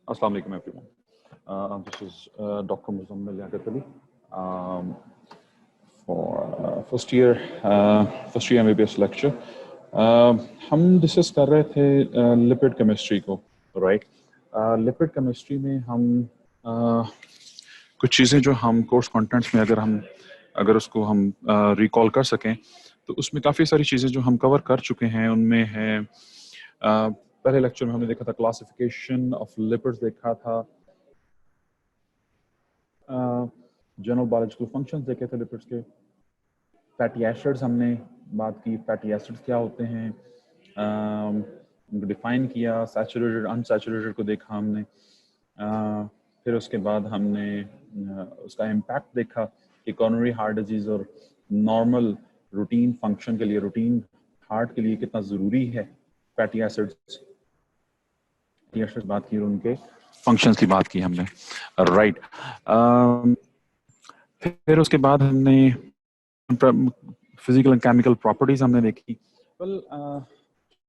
Assalamu alaikum everyone. This is Dr. Muzammil Liaquat Ali for first year MBBS lecture. हम discuss कर रहे थे lipid chemistry को, right? Lipid chemistry में हम कुछ चीज़ें जो हम कोर्स कंटेंट्स में अगर उसको हम रिकॉल कर सकें तो उसमें काफ़ी सारी चीज़ें जो हम कवर कर चुके हैं उनमें है पहले लेक्चर में हमने देखा था क्लासिफिकेशन ऑफ लिपिड्स, देखा था जनरल बायोलॉजिकल फंक्शंस देखे थे लिपिड्स के, फैटी एसिड्स हमने बात की, फैटी एसिड्स क्या होते हैं उनको डिफाइन किया, सैचुरेटेड अनसैचुरेटेड को देखा हमने, फिर उसके बाद हमने उसका इम्पैक्ट देखा कि कॉरोनरी हार्ट डिजीज और नॉर्मल रूटीन फंक्शन के लिए, रूटीन हार्ट के लिए कितना ज़रूरी है फैटी एसिड्स बात की और उनके फंक्शंस की बात की हमने, राइट। फिर उसके बाद हमने फिजिकल एंड केमिकल प्रॉपर्टीज हमने देखी। Well,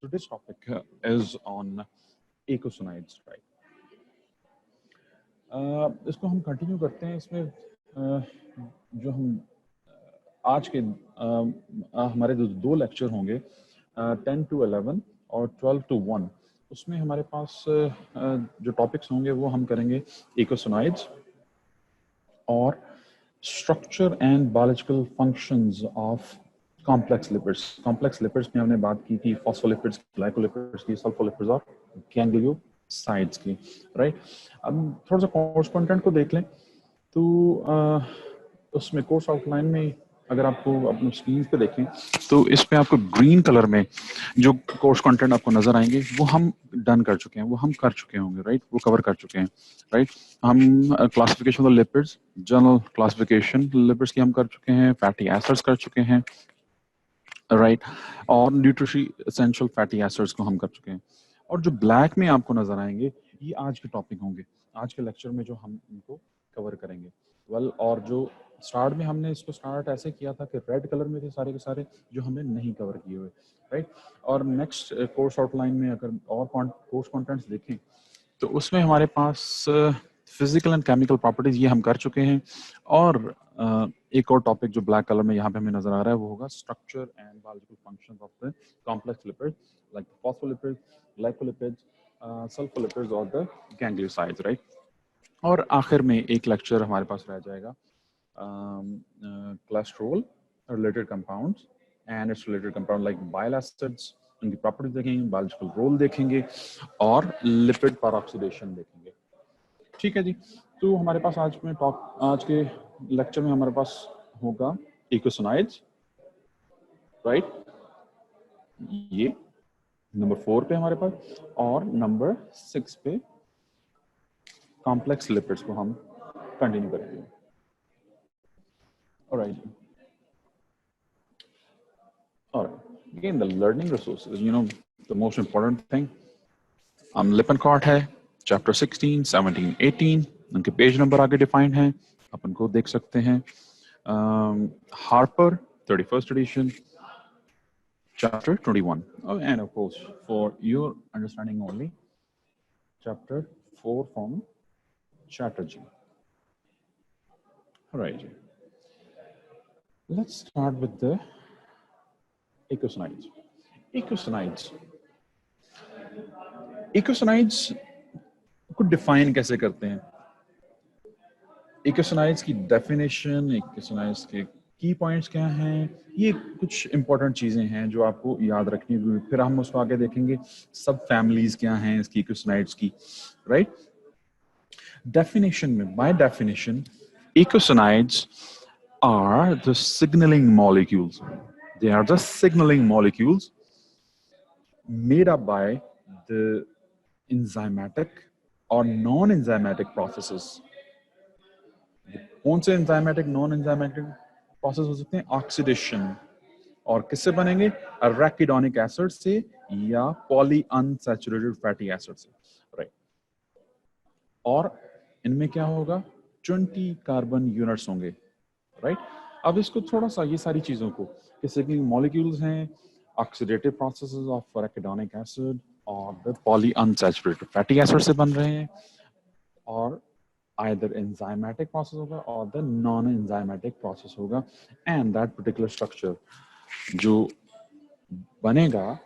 today's topic is on eicosanoids, right. इसको हम कंटिन्यू करते हैं। इसमें जो हम आज के हमारे जो दो लेक्चर होंगे 10 to 11 और 12 to 1, उसमें हमारे पास जो टॉपिक्स होंगे वो हम करेंगे इकोसोनाइड्स और structure and biological functions of complex lipids. Complex lipids में हमने बात की थी फॉस्फोलिपिड्स, ग्लाइकोलिपिड्स की, सल्फोलिपिड्स और गैंग्लियोसाइड्स की, राइट। अब थोड़ा सा कोर्स कंटेंट को देख लें तो उसमें कोर्स आउटलाइन में अगर आपको अपने स्क्रीन पे देखें तो इसमें आपको ग्रीन कलर में जो कोर्स कंटेंट आपको नजर आएंगे वो हम डन कर चुके हैं, वो हम कर चुके होंगे, राइट, वो कवर कर चुके हैं, राइट। हम classification of lipids, general classification lipids की हम कर चुके हैं, फैटी एसिड्स कर चुके हैं, राइट, और न्यूट्रिशनरी एसेंशियल फैटी एसिड्स को हम कर चुके हैं। और जो ब्लैक में आपको नजर आएंगे ये आज के टॉपिक होंगे, आज के लेक्चर में जो हम इनको कवर करेंगे। वेल, और जो स्टार्ट में हमने इसको स्टार्ट ऐसे किया था कि रेड कलर में थे सारे के सारे जो हमने नहीं कवर किए हुए, राइट। और नेक्स्ट कोर्स आउटलाइन में अगर और कोर्स कंटेंट्स देखें तो उसमें हमारे पास फिजिकल एंड केमिकल प्रॉपर्टीज ये हम कर चुके हैं। और एक और टॉपिक जो ब्लैक कलर में यहाँ पे हमें नजर आ रहा है वो होगा structure and biological functions of the complex lipids like phospholipids, glycolipids, sulfolipids और द गैंग्लियोसाइड्स, राइट। और आखिर में एक लेक्चर हमारे पास रह जाएगा cholesterol related compounds and its related compound like bile acids, उनकी प्रॉपर्टीज देखेंगे, बायोलॉजिकल रोल देखेंगे और लिपिड पेरऑक्सीडेशन देखेंगे। ठीक है जी, तो हमारे पास आज के लेक्चर में हमारे पास होगा इकोसोनाइड्स, राइट, ये नंबर 4 पे हमारे पास, और नंबर 6 पे कॉम्प्लेक्स लिपिड्स को हम कंटिन्यू करेंगे। Alright. Again, the learning resources, the most important thing. Lippincott है, chapter 16, 17, 18, उनके पेज नंबर आगे डिफाइंड हैं, अपन को देख सकते हैं। Harper, 31st edition, chapter 21. Oh, and of course, for your understanding only, chapter 4 from Chatterjee. Alright. Let's start with the इकोसोनाइड्स। इकोसोनाइड्स को define कैसे करते हैं? इकोसोनाइड्स की डेफिनेशन, इकोसोनाइड्स के की पॉइंट्स क्या हैं, ये कुछ इंपॉर्टेंट चीजें हैं जो आपको याद रखनी होगी। फिर हम उसको आगे देखेंगे सब फैमिलीज क्या हैं इसकी इकोसोनाइड्स की, राइट। डेफिनेशन में, by definition, eicosanoids are the signaling molecules. They are the signaling molecules made up by the enzymatic or non-enzymatic processes. कौन से enzymatic, non-enzymatic process हो सकते हैं? Oxidation, और किससे बनेंगे? Arachidonic acid से या polyunsaturated fatty acid से, right? और इनमें क्या होगा? 20 कार्बन यूनिट्स होंगे, राइट। अब इसको थोड़ा सा ये सारी चीजों को सिग्नलिंग मॉलिक्यूल्स हैं, oxidative processes of arachidonic acid और द पॉलीअनसैचुरेटेड फैटी एसिड से बन रहे हैं, और either enzymatic process होगा or the non-enzymatic process होगा, and that particular structure जो बनेगा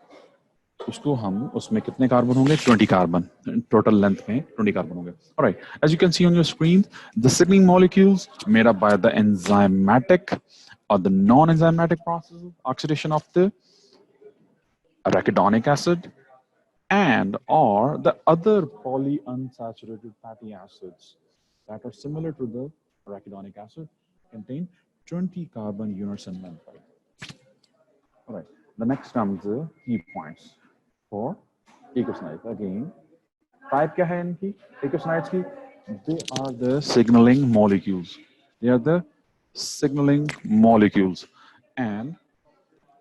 उसको हम उसमें कितने कार्बन होंगे 20 कार्बन टोटल लेंथ में 20 कार्बन होंगे. Alright, as you can see on your screen, the signaling molecules made up by the enzymatic or the non-enzymatic process of oxidation of the arachidonic acid and or the other polyunsaturated fatty acids that are similar to the arachidonic acid contain 20 carbon units in length. All right. The next comes the key points for eicosanoids. Again, type क्या है इनकी eicosanoids की? They are the signaling molecules. They are the signaling molecules, and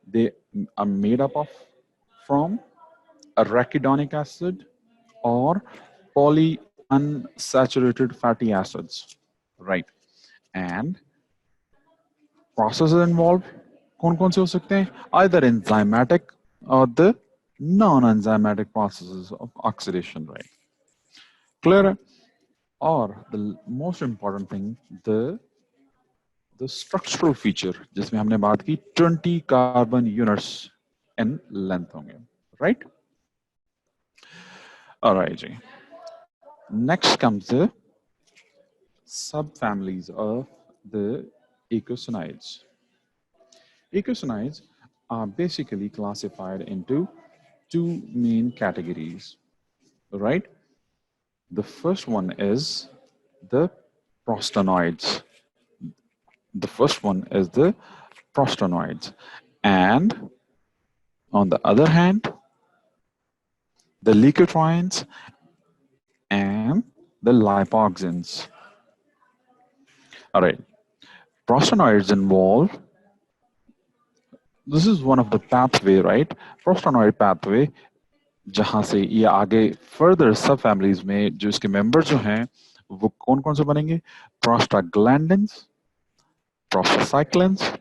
they are made up of from arachidonic acid or polyunsaturated fatty acids, right? And processes involved कौन-कौन से हो सकते हैं? Either enzymatic or the non-enzymatic processes of oxidation, right? Clear? Or the most important thing, the structural feature जिसमें हमने बात की 20 carbon units in length होंगे, right? All right, ji. Next comes the subfamilies of the eicosanoids. Eicosanoids are basically classified into two main categories, right? The first one is the prostanoids. The first one is the prostanoids. And on the other hand, the leukotrienes and the lipoxins. All right. Prostanoids involve, this is one of the pathway, right? Prostanoid pathway, जहां से ये आगे further सब families में जो इसके members जो हैं वो कौन कौन से बनेंगे? Prostaglandins, prostacyclins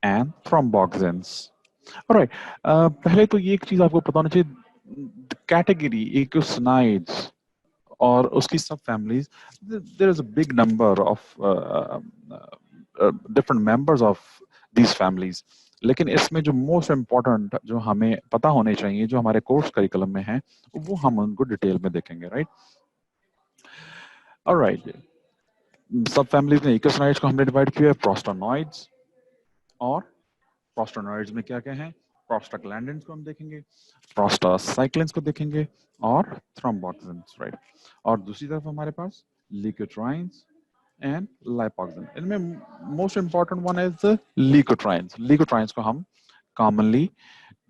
and thromboxans. Alright, पहले तो ये एक चीज आपको पता होना चाहिए, category eicosanoids और उसकी सब families, there is a big number of different members of these families. लेकिन इसमें जो मोस्ट इम्पोर्टेंट जो हमें पता होने चाहिए जो हमारे कोर्स करिकुलम में है वो हम उनको डिटेल में देखेंगे, राइट? ऑलराइट, सब फैमिलीज में इकोसनोइड्स को हमने डिवाइड किया है प्रोस्टानोइड्स, और प्रोस्टानोइड्स में क्या क्या है? प्रोस्टाग्लैंडिन्स को हम देखेंगे, प्रोस्टासाइक्लिन्स को देखेंगे और थ्रोम्बोक्सिन्स, राइट? और दूसरी तरफ हमारे पास ल्यूकोट्राइन्स and lipoxin. इनमें most important one is the leukotrienes. Leukotrienes को हम commonly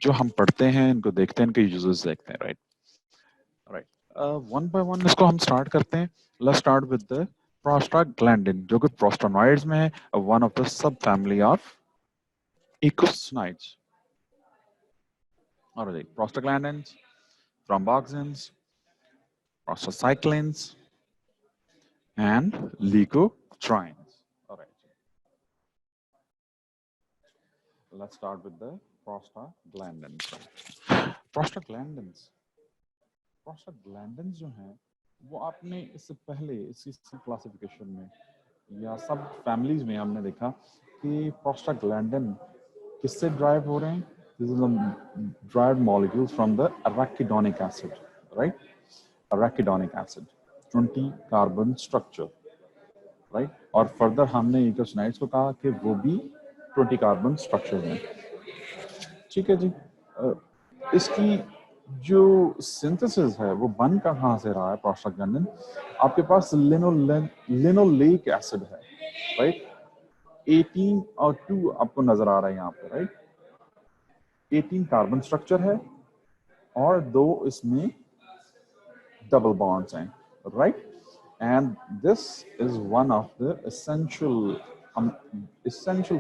जो हम पढ़ते हैं इनको देखते हैं, इनके uses देखते हैं, right? Right. One by one इसको हम start करते हैं. Let's start with the prostaglandin, जो कि prostanoids में है, one of the subfamily of eicosanoids. Alright, prostaglandins, thromboxans, prostacyclins, and leukotrienes. All right. Let's start with the prostaglandins. Prostaglandins जो हैं वो आपने इससे पहले इसी क्लासिफिकेशन में या सब फैमिलीज में हमने देखा कि प्रोस्टाग्लैंडिन किससे ड्राइव हो रहे हैं? This is a derived molecule from the arachidonic acid, right? Arachidonic acid, 20 carbon structure, right? और फर्दर हमने इकोसनाइड्स को कहा कि वो भी 20 कार्बन स्ट्रक्चर में, ठीक है जी। इसकी जो सिंथेसिस है वो बन कहाँ से रहा है? प्रोस्टाग्लैंडिन आपके पास लिनोलेइक एसिड है, राइट? 18 और 2 आपको नजर आ रहा है यहाँ पे, राइट? 18 कार्बन स्ट्रक्चर है और 2 इसमें डबल बॉन्ड्स हैं, right? And this is one of the essential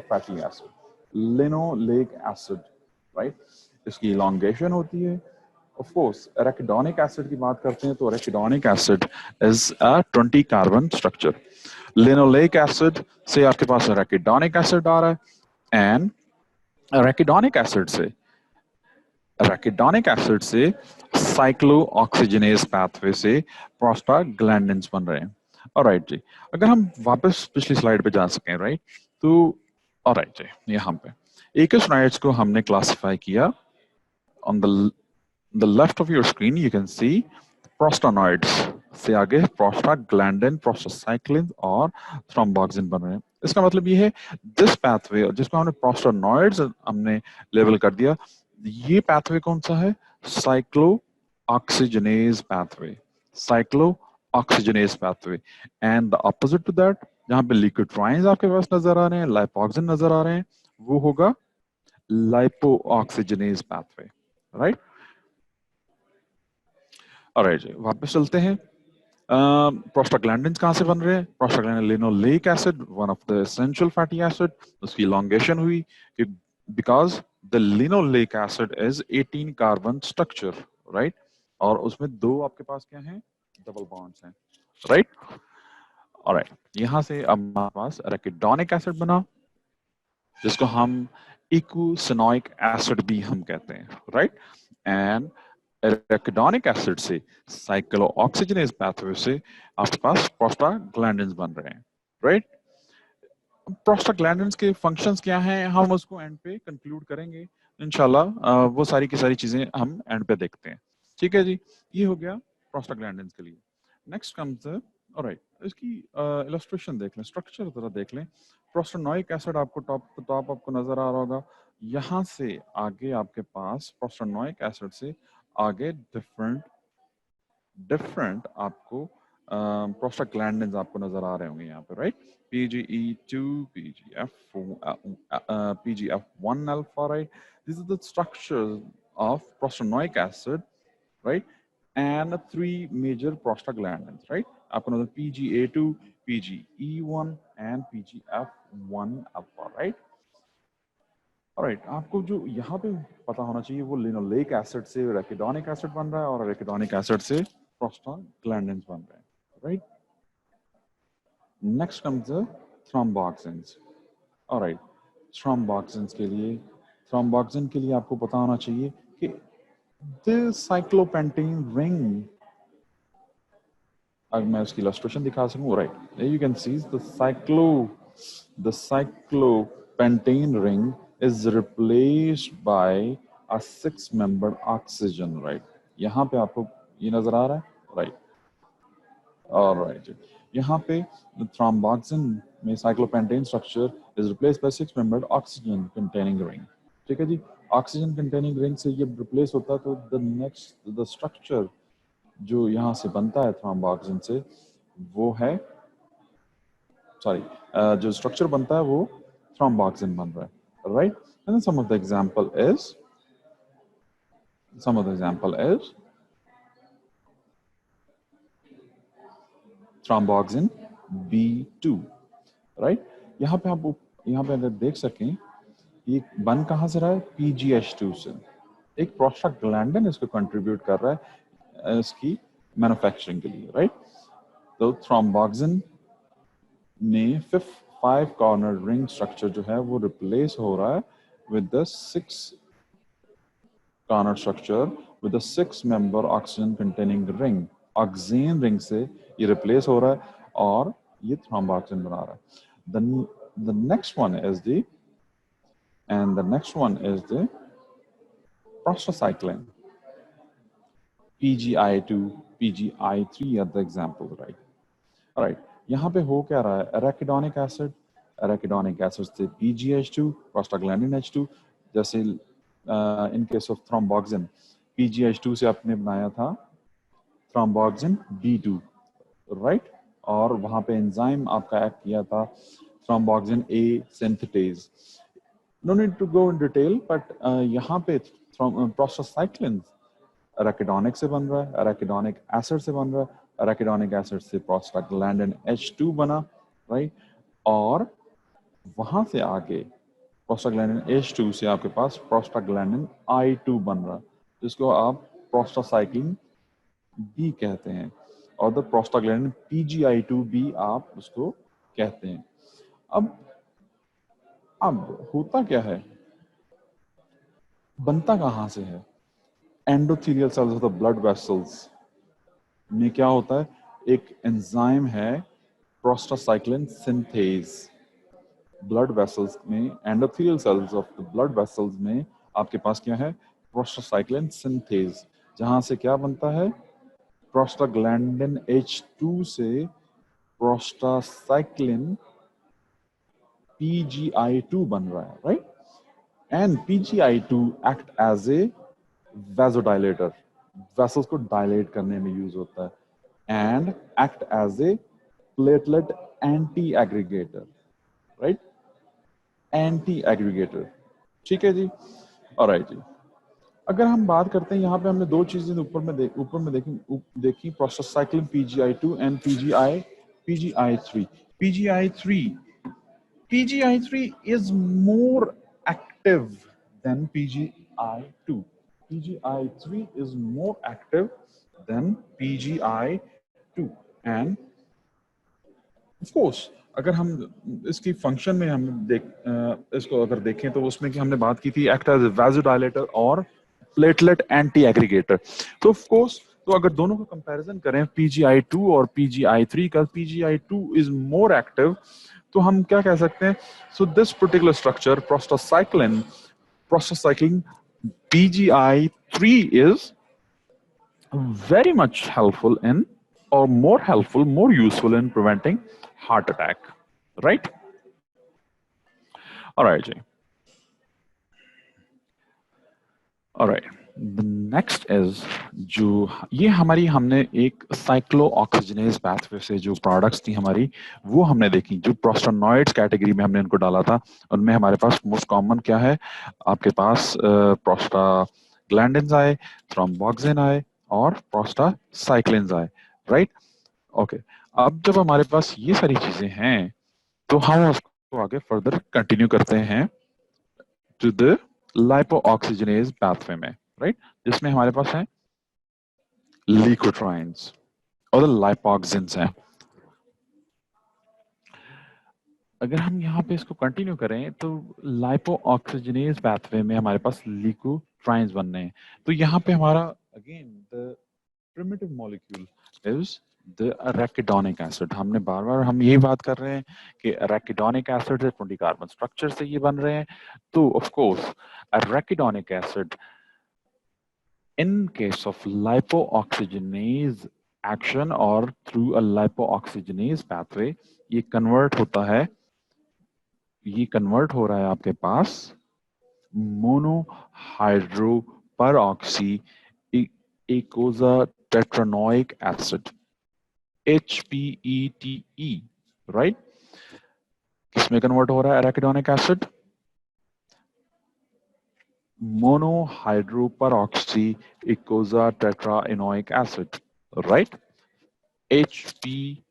fatty acid, linoleic acid, right? इसकी elongation होती है. Of course, arachidonic acid की बात करते हैं तो arachidonic acid is a 20 carbon structure. Linoleic acid से आपके पास arachidonic acid आ रहा है, and arachidonic acid से साइक्लोऑक्सीजनेज पाथवे से प्रोस्टाग्लैंडिन्स बन रहे हैं। ऑलराइट जी, अगर हम वापस पिछली स्लाइड पे जा सकें, राइट, तो ऑलराइट जी, यहाँ पे एकोसाइट्स को हमने क्लासिफाई किया। On the left of your screen you can see prostanoids से आगे प्रोस्टाग्लैंडिन, प्रोस्टासाइक्लिन और थ्रोम्बोक्सिन बन रहे हैं। इसका मतलब ये है दिस पाथवे जिसको हमने प्रोस्टानॉइड्स हमने लेबल कर दिया, ये पाथवे कौन सा है? Cyclooxygenase pathway, cyclooxygenase pathway. And the opposite to that, जहां पे लिक्विड ट्राइन्स आपके पास नजर आ रहे हैं, लाइपोक्सिन नजर आ रहे हैं, वो होगा lipoxygenase pathway, right. Alright जी, वापस चलते हैं। प्रोस्टाग्लैंडिन्स कहां से बन रहे हैं? Prostaglandin linoleic acid, one of the essential fatty acid, उसकी इलॉन्गेशन हुई because the linoleic acid is 18 carbon structure, right, और उसमें दो आपके पास क्या हैं? डबल बॉन्ड्स हैं, राइट। ऑलराइट, यहां से अब हमारे पास एराकिडोनिक एसिड बना, जिसको हम इकोसिनोइक एसिड भी हम कहते हैं, राइट। एंड एराकिडोनिक एसिड से साइक्लोऑक्सीजनेज पाथवे से आपके पास प्रोस्टाग्लैंडिन्स बन रहे हैं, राइट। प्रोस्टाग्लैंडिन्स के फंक्शंस क्या हैं, हम उसको एंड पे कंक्लूड करेंगे इंशाल्लाह। वो सारी की सारी चीजें हम एंड पे देखते हैं, ठीक है जी। ये हो गया प्रोस्टाग्लैंडिन्स के लिए। नेक्स्ट कम्स ऑलराइट, इसकी इलस्ट्रेशन देख लें, स्ट्रक्चर जरा देख लें। प्रोस्टानोइक एसिड आपको टॉप आपको नजर आ रहा होगा। यहाँ से आगे आपके पास प्रोस्टानोइक एसिड से आगे डिफरेंट आपको प्रोस्टाग्लैंडिन्स आपको नजर आ रहे होंगे यहाँ पे, right. PGE2, PGF1 alpha, right? These are the structures of prostanoic acid, right? And three major prostaglandins, right? आपको नजर PGA2, PGE1 and PGF1 alpha, right? Right, आपको जो यहाँ पे पता होना चाहिए वो लिनोलेइक एसिड से एराकिडोनिक एसिड बन रहा है और एराकिडोनिक एसिड से प्रोस्टाग्लैंडिन्स बन रहे हैं, right. Next comes the thromboxanes. Alright, thromboxane के लिए आपको पता होना चाहिए कि द साइक्लोपेंटेन रिंग, अगर मैं उसकी इलस्ट्रेशन दिखा सकूं, right, you can C the cyclopentane ring is replaced by a 6-membered oxygen, right? यहाँ पे आपको ये नजर आ रहा है, राइट। ऑलराइट, यहाँ पे thromboxane में cyclopentane structure is replaced by 6-membered oxygen containing ring, ठीक है जी। ऑक्सीजन कंटेनिंग रिंग से ये रिप्लेस होता है, तो द स्ट्रक्चर जो यहाँ से बनता है थ्रोम्बोक्सिन से, वो है जो स्ट्रक्चर बनता है वो थ्रोम्बोक्सिन बन रहा है, right. And some of the example is thromboxane B2, right. यहाँ पे अगर देख सकें, ये बन कहाँ से रहा है? PGH2 से। एक प्रोस्टाग्लैंडिन इसको कंट्रीब्यूट कर रहा है इसकी मैन्युफैक्चरिंग के लिए, राइट। तो थ्रोम्बोक्सिन में 5 कॉर्नर रिंग स्ट्रक्चर जो है वो रिप्लेस हो रहा है with the 6-member oxygen containing ring, oxygen ring से ये रिप्लेस हो रहा है और ये थ्रोम्बोक्सिन बना रहा है। The next one is the prostacyclin, PGI2, PGI3 are the example, right? Alright, यहाँ पे हो क्या रहा है? एराकिडोनिक एसिड से PGH2, प्रोस्टाग्लैंडिन H2, जैसे in case of thromboxane, PGH2 से आपने बनाया था थ्रोम्बोक्सिन B2, राइट। और वहां पे एंजाइम आपका एक्ट किया था thromboxane A synthetase. No need to go in detail, but यहाँ पे प्रोस्टासाइक्लिन एराकिडोनिक से बन रहा है, एराकिडोनिक एसिड से बन रहा है, एराकिडोनिक एसिड से प्रोस्टाग्लैंडिन H2 बना, राइट। और वहां से आगे प्रोस्टाग्लैंडिन H2 से आपके पास प्रोस्टाग्लैंडिन I2 बन रहा है, जिसको आप प्रोस्टासाइक्लिन B कहते हैं, और द प्रोस्टाग्लैंडिन PGI2 भी आप उसको कहते हैं। अब होता क्या है, बनता कहां से है? Endothelial cells of the blood vessels में क्या होता है, एक एंजाइम है प्रोस्टासाइक्लिन सिंथेज। ब्लड वेसल्स में, endothelial cells of the blood vessels में आपके पास क्या है, प्रोस्टासाइक्लिन सिंथेज, जहां से क्या बनता है, प्रोस्टाग्लैंडिन H2 से प्रोस्टासाइक्लिन PGI2 बन रहा है, right. And PGI2 act as a vasodilator, vessels को डायलेट करने में यूज होता है, and act as a platelet anti aggregator, right, anti aggregator, ठीक है जी। ऑलराइट जी, अगर हम बात करते हैं, यहाँ पे हमने दो चीजें ऊपर में देखी prostacyclin PGI2 and PGI3। PGI3 is more active than PGI2. PGI3 is more active than PGI2, and of course अगर हम इसकी फंक्शन में इसको अगर देखें तो उसमें कि हमने बात की थी एक्ट एज वासोडाइलेटर और प्लेटलेट एंटी एग्रीगेटर। तो ऑफ कोर्स, तो अगर दोनों का कंपैरिजन करें PGI2 और PGI3 का, PGI2 इज मोर एक्टिव, तो हम क्या कह सकते हैं, so this particular structure prostacyclin PGI3 is very much helpful in, or more helpful, more useful in preventing heart attack, right? All right, Jay. All right. The next is जो ये हमारी हमने एक साइक्लो ऑक्सीजनेज पाथवे से जो products थी हमारी, वो हमने देखी, जो प्रोस्टानॉइड्स कैटेगरी में हमने इनको डाला था। उनमें हमारे पास मोस्ट कॉमन क्या है, आपके पास प्रोस्टाग्लैंडिन्स आए, थ्रोम्बोक्सिन आए और प्रोस्टासाइक्लिन्स आए, राइट। ओके, अब जब हमारे पास ये सारी चीजें हैं तो हम उसको आगे फर्दर कंटिन्यू करते हैं टू द लाइपोऑक्सीजनेज पाथवे में, राइट, जिसमें हमारे पास है ल्यूकोट्राइन्स और लाइपोक्सिन्स हैं। अगर हम यहाँ पे इसको कंटिन्यू करें तो लाइपोऑक्सीजनेज पाथवे में हमारे पास ल्यूकोट्राइन्स बनने हैं। तो यहाँ पे हमारा again the primitive molecule is the arachidonic acid. हमने बार बार हम यही बात कर रहे हैं कि एराकिडोनिक एसिड से 20 कार्बन स्ट्रक्चर से ये बन रहे हैं। तो of course arachidonic acid in case of lipooxygenase action or through a lipooxygenase pathway, ये कन्वर्ट होता है, ये कन्वर्ट हो रहा है आपके पास मोनोहाइड्रो परऑक्सी एकोजा टेट्रानोइक एसिड HPETE, राइट। किसमें कन्वर्ट हो रहा है arachidonic acid, monohydroperoxy ecosa tetraenoic acid, right? HPETE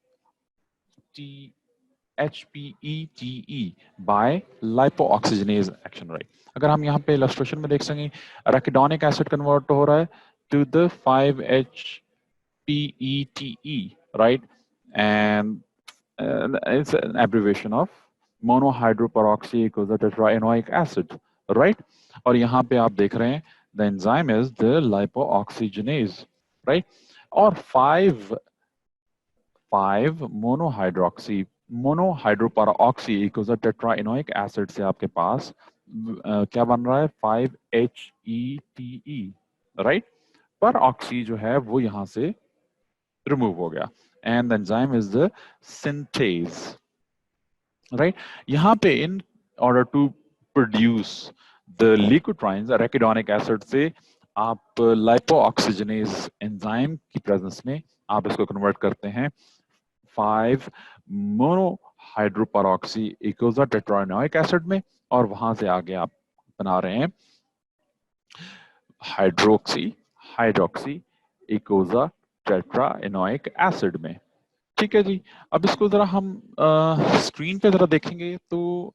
by lipooxygenase action, right? अगर हम यहाँ पे इलस्ट्रेशन में देख सकें, एराकिडोनिक एसिड कन्वर्ट हो रहा है to the 5-HPETE, right? And it's an abbreviation of monohydroperoxy ecosa tetraenoic acid, right? और यहाँ पे आप देख रहे हैं the enzyme is the lipooxygenase, right? और 5 मोनोहाइड्रोपेरोक्सी ecosa tetraenoic acid से आपके पास क्या बन रहा है 5-HETE, right? पर ऑक्सी जो है वो यहाँ से रिमूव हो गया and the enzyme is the synthase, right? यहाँ पे in order to produce the leukotrienes, arachidonic acid से आप lipoxygenase enzyme की presence में आप इसको convert करते हैं 5 monohydroperoxy ecosa tetraenoic acid में, और वहां से आगे आप बना रहे हैं हाइड्रोक्सी ecosa tetraenoic acid में, ठीक है जी। अब इसको जरा हम स्क्रीन पे जरा देखेंगे तो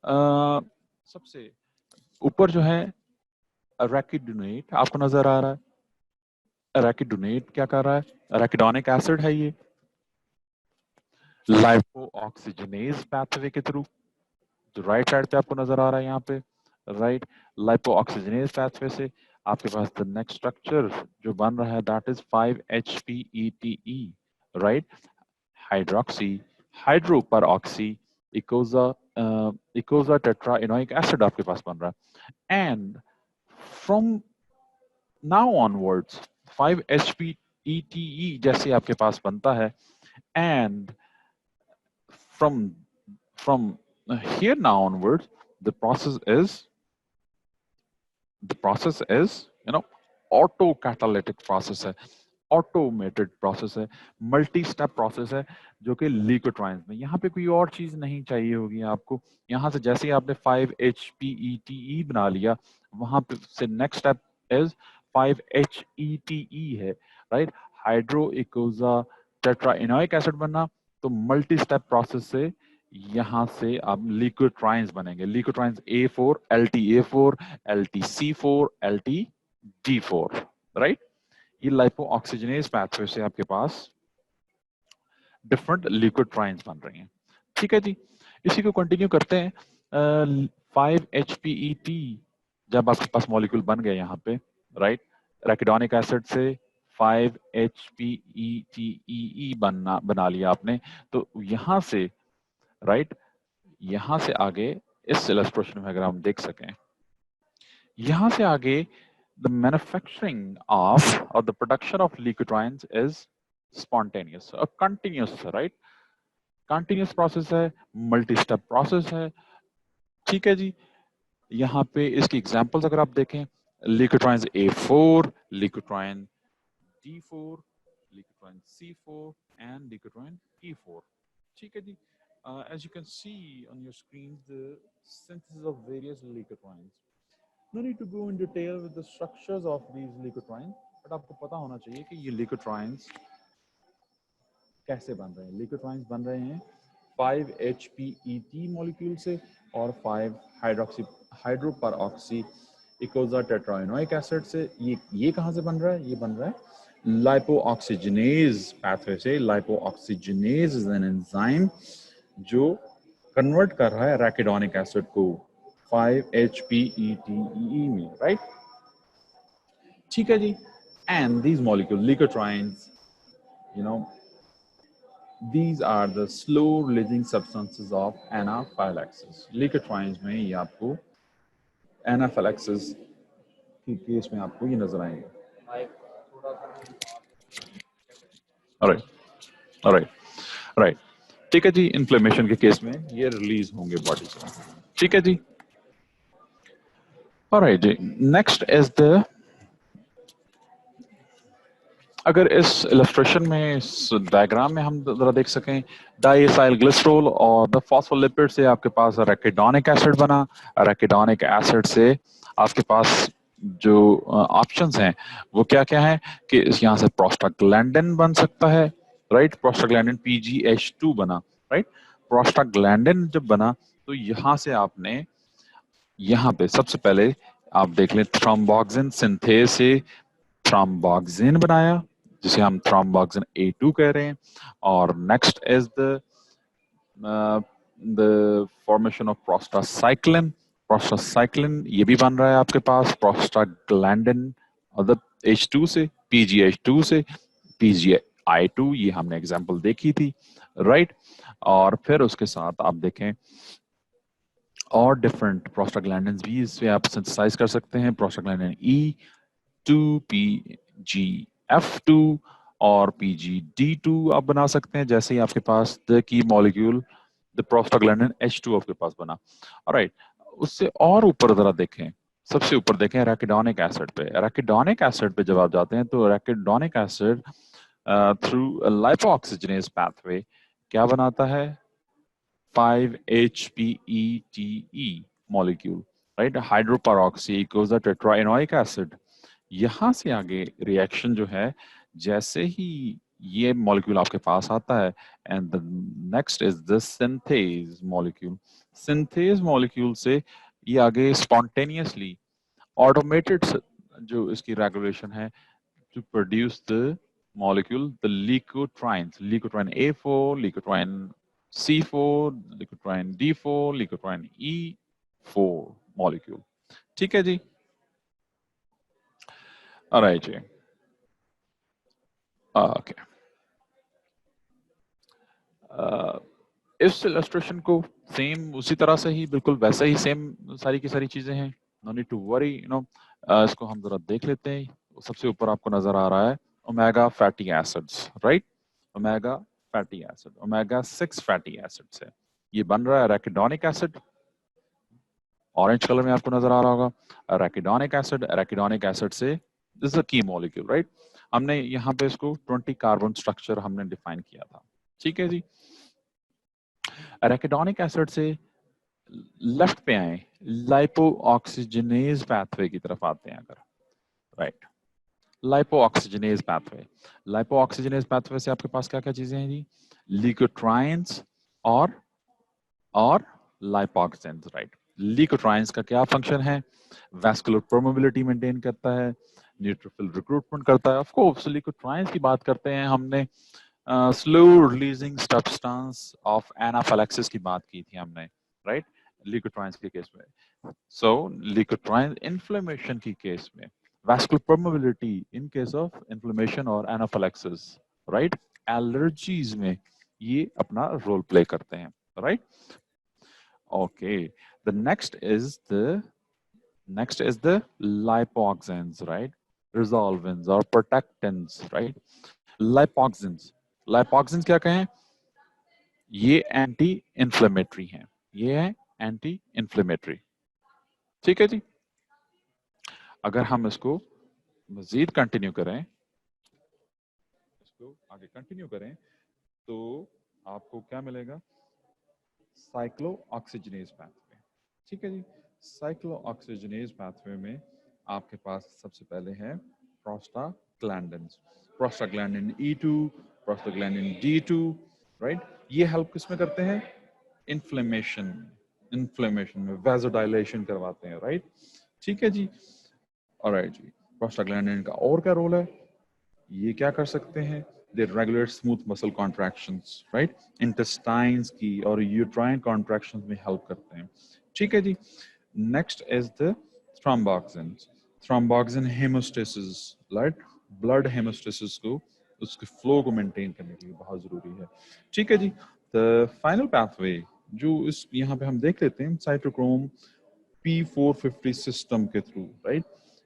सबसे ऊपर जो है एराकिडोनेट आपको नजर आ रहा है। एराकिडोनेट क्या कर रहा है, एराकिडोनिक एसिड है ये, लाइपोऑक्सीजनेज पाथवे के थ्रू, जो राइट साइड पे आपको नजर आ रहा है यहाँ पे, राइट, लाइपोऑक्सीजनेज पाथवे से आपके पास द नेक्स्ट स्ट्रक्चर जो बन रहा है that is 5HPETE, right? Hydroxy, hydro पर ऑक्सी, इकोजा इकोजा टेट्रा इनोइक एसिड आपके पास बन रहा है। And from now onwards 5HPETE जैसे आपके पास बनता है, and from from here now onwards the process is you know auto catalytic process है, ऑटोमेटेड प्रोसेस है, मल्टी स्टेप प्रोसेस है, जो कि लिकोट्राइंस में यहाँ पे कोई और चीज नहीं चाहिए होगी आपको। यहाँ से जैसे ही आपने 5HPETE बना लिया, वहां पे से नेक्स्ट स्टेप इज 5HETE है, राइट? हाइड्रो इकोजा टेट्रा इनोइक एसिड बनना, तो मल्टी स्टेप प्रोसेस से यहाँ से अब लिकोट्राइंस बनेंगे। लिकोट्राइंस A4 LTA4 LTC4 LTD4, right? ये लाइपो ऑक्सीजनेज पाथवे से आपके पास डिफरेंट लिकोट्राइंस बन रही हैं। ठीक है जी, इसी को कंटिन्यू करते हैं। 5HPET जब आपके पास मॉलिक्यूल बन गए यहाँ पे, राइट? रैकिडोनिक एसिड से 5HPETE बना लिया आपने, तो यहाँ से, राइट, यहाँ से आगे इस इलस्ट्रेशन में अगर हम देख सकें, यहाँ से आगे the manufacturing of or the production of leukotrienes is spontaneous, a continuous, right? Continuous process है, multi step process है। ठीक है जी, यहाँ पे इसकी एग्जांपल्स अगर आप देखें, leukotrienes A4, leukotriene D4, leukotriene C4 and leukotriene E4। ठीक है जी, as you can see on your screen the synthesis of various leukotrienes। No need to go in detail with the structures of these leukotrienes, but आपको पता होना चाहिए कि ये leukotrienes कैसे बन रहे हैं। leukotrienes बन रहे हैं 5HPET मॉलिक्यूल से और 5 हाइड्रोपरऑक्सी इकोजा टेट्राइनोइक एसिड से। ये कहाँ से बन रहा है? ये बन रहा है लाइपोऑक्सीजनेज पाथवे से। लाइपोऑक्सीजनेज इज एन एंजाइम जो कन्वर्ट कर रहा है रैकिडोनिक एसिड को 5HPETE में, राइट? ठीक है जी, and these molecules leukotrienes, you know, these are the slow releasing substances of anaphylaxis। leukotrienes में ये आपको anaphylaxis की केस में आपको ये नजर आएंगे। राइट, ठीक है जी, इन्फ्लेमेशन के केस में ये रिलीज होंगे बॉडी से। ठीक है जी, ऑलराइट जी, नेक्स्ट इज द, अगर इस इलस्ट्रेशन में, इस डायग्राम में हम जरा देख सकें, डाइएसाइल ग्लिसरॉल और द फॉस्फोलिपिड से आपके पास रैकिडोनिक एसिड बना। रैकिडोनिक एसिड से आपके पास जो ऑप्शंस हैं वो क्या क्या है कि यहाँ से प्रोस्टाग्लैंडिन बन सकता है, राइट? प्रोस्टाग्लैंडिन PGH2 बना, राइट? प्रोस्टाग्लैंडिन जब बना तो यहाँ से आपने, यहाँ पे सबसे पहले आप देख लें, थ्रोम्बोक्सिन सिंथेज से थ्रोम्बोक्सिन बनाया जिसे हम थ्रोम्बोक्सिन A2 कह रहे हैं। और next is the formation of prostacyclin. Prostacyclin ये भी बन रहा है आपके पास प्रोस्टाग्लैंडिन और H2 से, PGH2 से PGI2, ये हमने एग्जांपल देखी थी, राइट? और फिर उसके साथ आप देखें और डिफरेंट प्रोस्टाग्लैंडिन्स भी इससे आप सिंथेसाइज कर सकते हैं। प्रोस्टाग्लैंडिन E2, PGF2 और PGD2 आप बना सकते हैं, जैसे ही आपके पास the key molecule the prostaglandin H2 आपके पास बना। ऑलराइट, उससे और ऊपर जरा देखें, सबसे ऊपर देखें रैकिडोनिक एसिड पे। रैकिडोनिक एसिड पे जब आप जाते हैं तो arachidonic acid through lipoxygenase pathway क्या बनाता है? 5HPETE molecule, right? Hydroperoxy eicosa tetraenoic acid. यहाँ से आगे रिएक्शन जो है, जैसे ही ये मॉलिक्यूल आपके पास आता है, and the next is the synthase molecule. Synthase molecule से ये आगे स्पॉन्टेनियसली ऑटोमेटेड जो इसकी रेगुलेशन है to produce the molecule, the leukotrienes, leukotriene A4, leukotriene C4, leukotriene D4, leukotriene E4 molecule। ठीक है जी, ऑलराइट जी, ओके। इस इलस्ट्रेशन को सेम उसी तरह से ही, बिल्कुल वैसे ही सेम सारी की सारी चीजें हैं, no need to worry, you know. इसको हम जरा देख लेते हैं। सबसे ऊपर आपको नजर आ रहा है omega fatty acids, right. Omega fatty acid, omega 6 fatty acid से ये बन रहा है एराकिडोनिक एसिड। ऑरेंज कलर में आपको नजर आ रहा होगा एराकिडोनिक एसिड। एराकिडोनिक एसिड से दिस इज अ की मॉलिक्यूल, राइट। हमने यहाँ पे इसको 20 कार्बन स्ट्रक्चर हमने डिफाइन किया था, ठीक है जी। एराकिडोनिक एसिड से लेफ्ट पे आए, लाइपो ऑक्सीजनेज पाथवे की तरफ आते हैं अगर, right. Lipo oxygenase pathway, lipo oxygenase pathway से आपके पास क्या क्या चीजें हैं जी? ल्यूकोट्राइन्स और लाइपोक्सिन्स, राइट। ल्यूकोट्राइन्स का क्या फंक्शन है? वैस्कुलर परमेबिलिटी मेंटेन करता है, न्यूट्रोफिल रिक्रूटमेंट करता है। ऑफ कोर्स ल्यूकोट्राइन्स की बात करते हैं, हमने slow releasing substance of anaphylaxis की बात की थी हमने, राइट, ल्यूकोट्राइन्स के केस में। सो ल्यूकोट्राइन्स इन्फ्लेमेशन की केस में, vascular permeability in case of inflammation और एनाफिलैक्सिस, राइट, एलर्जीज में ये अपना रोल प्ले करते हैं, right. Okay, the next is the lipoxins, right? Resolvins or protectants, right? Lipoxins, lipoxins क्या कहें? ये एंटी इन्फ्लेमेटरी हैं, ये है एंटी इन्फ्लेमेटरी, ठीक है जी। अगर हम इसको मजीद कंटिन्यू करें, इसको आगे कंटिन्यू करें तो आपको क्या मिलेगा? साइक्लो ऑक्सीजनेज पाथवे, ठीक है जी। साइक्लो ऑक्सीजनेज पाथवे में आपके पास सबसे पहले है prostaglandin, prostaglandin E2, prostaglandin D2, right. ये हेल्प किसमें करते हैं? इन्फ्लेमेशन, इन्फ्लेमेशन में वैसोडाइलेशन करवाते हैं, राइट, ठीक है जी। ऑलराइट जी। प्रोस्टाग्लैंडिन का और क्या रोल है? ये क्या कर सकते हैं? They regulate smooth muscle contractions, right, intestines की और यूट्राइन कॉन्ट्रैक्शंस में हेल्प करते हैं, ठीक है जी। Next is the thromboxane, thromboxane hemostasis, right, blood hemostasis को, उसके फ्लो को मेंटेन करने के लिए बहुत जरूरी है, ठीक है जी। द फाइनल पाथवे जो इस यहाँ पे हम देख लेते हैं, साइटोक्रोम P450 सिस्टम के थ्रू, राइट,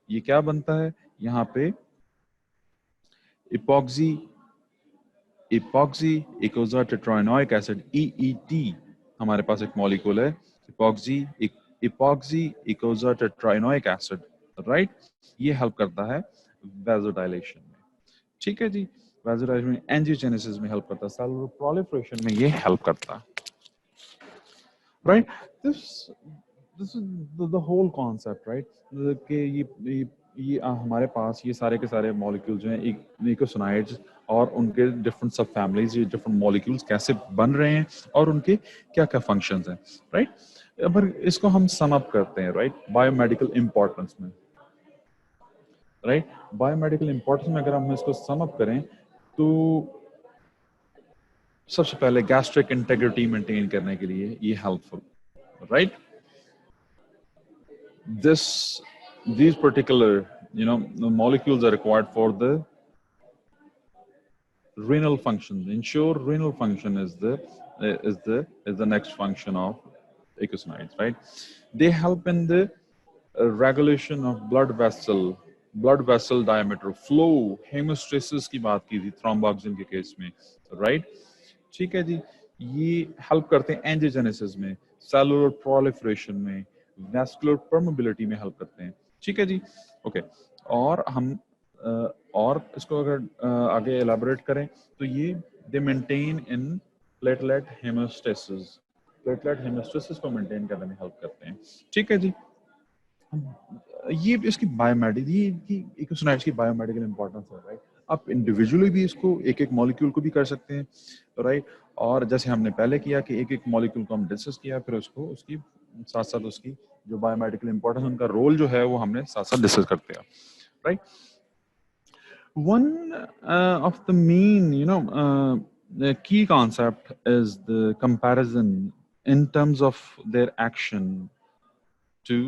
ये क्या बनता है? यहाँ पे epoxy, epoxy eicosatetraenoic acid EET हमारे पास एक मॉलिक्यूल है, epoxy epoxy eicosatetraenoic acid, right. ये हेल्प करता है वैसोडाइलेशन में, ठीक है जी। वैसोडाइलेशन में, एंजियोजेनेसिस में हेल्प करता है, सेलुलर प्रोलिफरेशन में ये हेल्प करता है, right. This this is the whole concept, right, कि ये हमारे पास ये सारे के सारे मॉलिक्यूल्स जो हैं इकोसोनाइड्स और उनके डिफरेंट सब फैमिलीज, ये डिफरेंट मॉलिक्यूल्स कैसे बन रहे हैं और उनके क्या क्या फंक्शंस हैं, राइट। अब इसको हम सम अप करते हैं, राइट, बायोमेडिकल इंपॉर्टेंस में, राइट, बायोमेडिकल इंपॉर्टेंस में अगर हम इसको सम अप करें तो सबसे पहले गैस्ट्रिक इंटेग्रिटी मेंटेन करने के लिए ये helpful, right. These particular, the molecules are required for the renal function. Ensure renal function is the next function of eicosanoids, right? They help in the regulation of blood vessel diameter, flow, hemostasis की बात की थी thromboxane के case में, right? ठीक है जी। ये help करते हैं एंजियोजेनेसिस में, सेलुलर प्रोलिफरेशन में, वैस्कुलर परमेबिलिटी में हेल्प करते हैं, ठीक है जी। ओके, और हम और इसको अगर आगे एलाबोरेट करें तो ये they maintain in platelet haemostasis, platelet haemostasis को मेंटेन करने में हेल्प करते हैं, ठीक है जी। ये इसकी बायोमेडिकल, ये इकोसोनाइड्स की बायोमेडिकल इंपॉर्टेंस है, राइट। आप इंडिविजुअली भी इसको एक एक मॉलिक्यूल को भी कर सकते हैं, राइट, और जैसे हमने पहले किया कि एक एक मॉलिक्यूल को हम डिस्कस किया, फिर उसको उसकी साथ साथ उसकी जो बायोमेडिकल इंपॉर्टेंस, उनका रोल जो है वो हमने साथ साथ डिस्कस करते हैं, right. One of the main, the key concept is the comparison in terms of their action to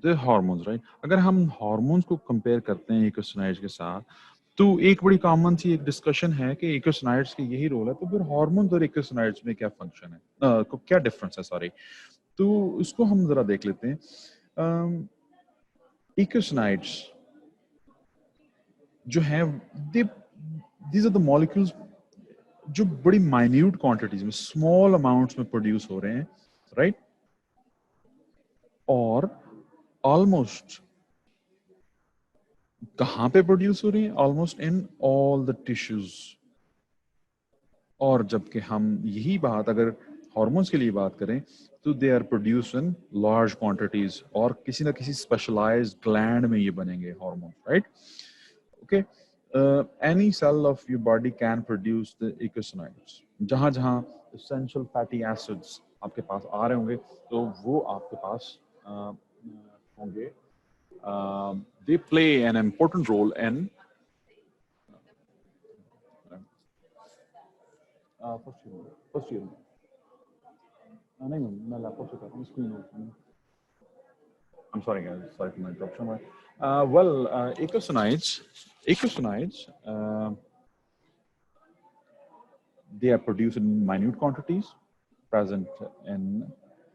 the hormones, right. अगर हम हार्मोन्स को कंपेयर करते हैं इकोसिनाइड्स के साथ, तो एक बड़ी कॉमन सी एक डिस्कशन है कि इकोसिनाइड्स की यही रोल है, तो फिर हार्मोन्स और इकोसिनाइड्स में क्या फंक्शन है, क्या डिफरेंस है, सॉरी। तो इसको हम जरा देख लेते हैं। इकोसिनाइड्स जो है, दीज आर द मॉलिक्यूल्स जो बड़ी माइन्यूट क्वांटिटीज में, स्मॉल अमाउंट्स में प्रोड्यूस हो रहे हैं, राइट। और ऑलमोस्ट कहां पे प्रोड्यूस हो रही है? Almost in all the tissues. और जबकि हम यही बात अगर हार्मोन्स के लिए बात करें, तो they are produce in large quantities, और किसी ना किसी स्पेशलाइज्ड ग्लैंड में ये बनेंगे hormone, right. Okay, any cell of your body can produce the eicosanoids. जहां जहां एसेंशियल फैटी एसिड्स आपके पास आ रहे होंगे, तो वो आपके पास होंगे। They play an important role in first year. नहीं, मैं लैपटॉप से कर रहा हूँ, screen. I'm sorry guys, sorry for my interruption. Eicosanoids, they are produced in minute quantities, present in,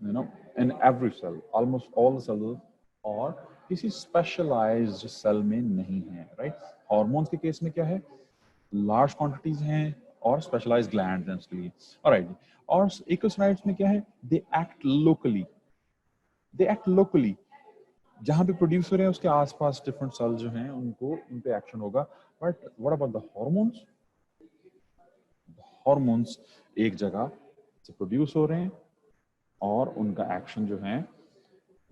you know, in every cell, almost all the cells, और किसी specialised cell में नहीं है, राइट। हार्मोन्स के केस में क्या है, large quantities हैं और स्पेशलाइज्ड ग्लैंड्स हैं उसके लिए, ऑलराइट। और इकोसिनाइड्स में क्या है, दे एक्ट लोकली, जहां पे प्रोड्यूस हो रहे हैं उसके आसपास डिफरेंट सेल जो हैं उनको, उन पे एक्शन होगा। But what about the hormones? Hormones एक जगह से प्रोड्यूस हो रहे हैं और उनका एक्शन जो है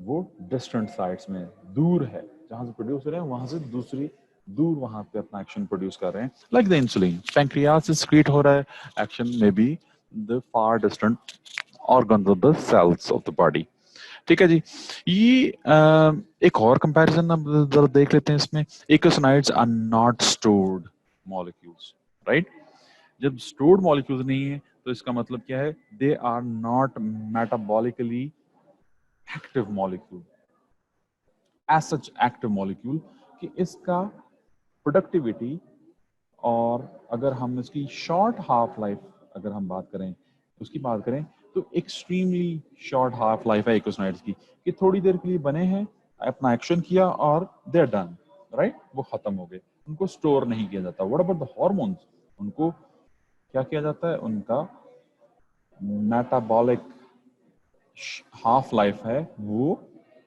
वो डिस्टेंट साइट्स में, दूर है, जहां से प्रोड्यूस हो रहे हैं वहां से दूसरी दूर, वहां पे अपना एक्शन प्रोड्यूस कर रहे हैं। लाइक द इंसुलिन, पैंक्रियास से सीक्रेट हो रहा है, एक्शन में be the far distant organs of the cells of the body. ठीक है जी। ये एक और कंपैरिजन अब जरा देख लेते हैं इसमें। Eicosanoids are not stored molecules, right. जब स्टोर्ड मॉलिक्यूल्स नहीं है तो इसका मतलब क्या है, they are not metabolically active molecule, as such active molecule, कि इसका प्रोडक्टिविटी, और अगर हम इसकी शॉर्ट हाफ लाइफ अगर हम बात करें, उसकी बात करें, तो एक्सट्रीमली शॉर्ट हाफ लाइफ है इकोसिनाइड्स की, कि थोड़ी देर के लिए बने हैं, अपना एक्शन किया और दे आर डन, राइट, वो खत्म हो गए, उनको स्टोर नहीं किया जाता। What about the hormones? उनको क्या किया जाता है, उनका मेटाबॉलिक हाफ लाइफ है वो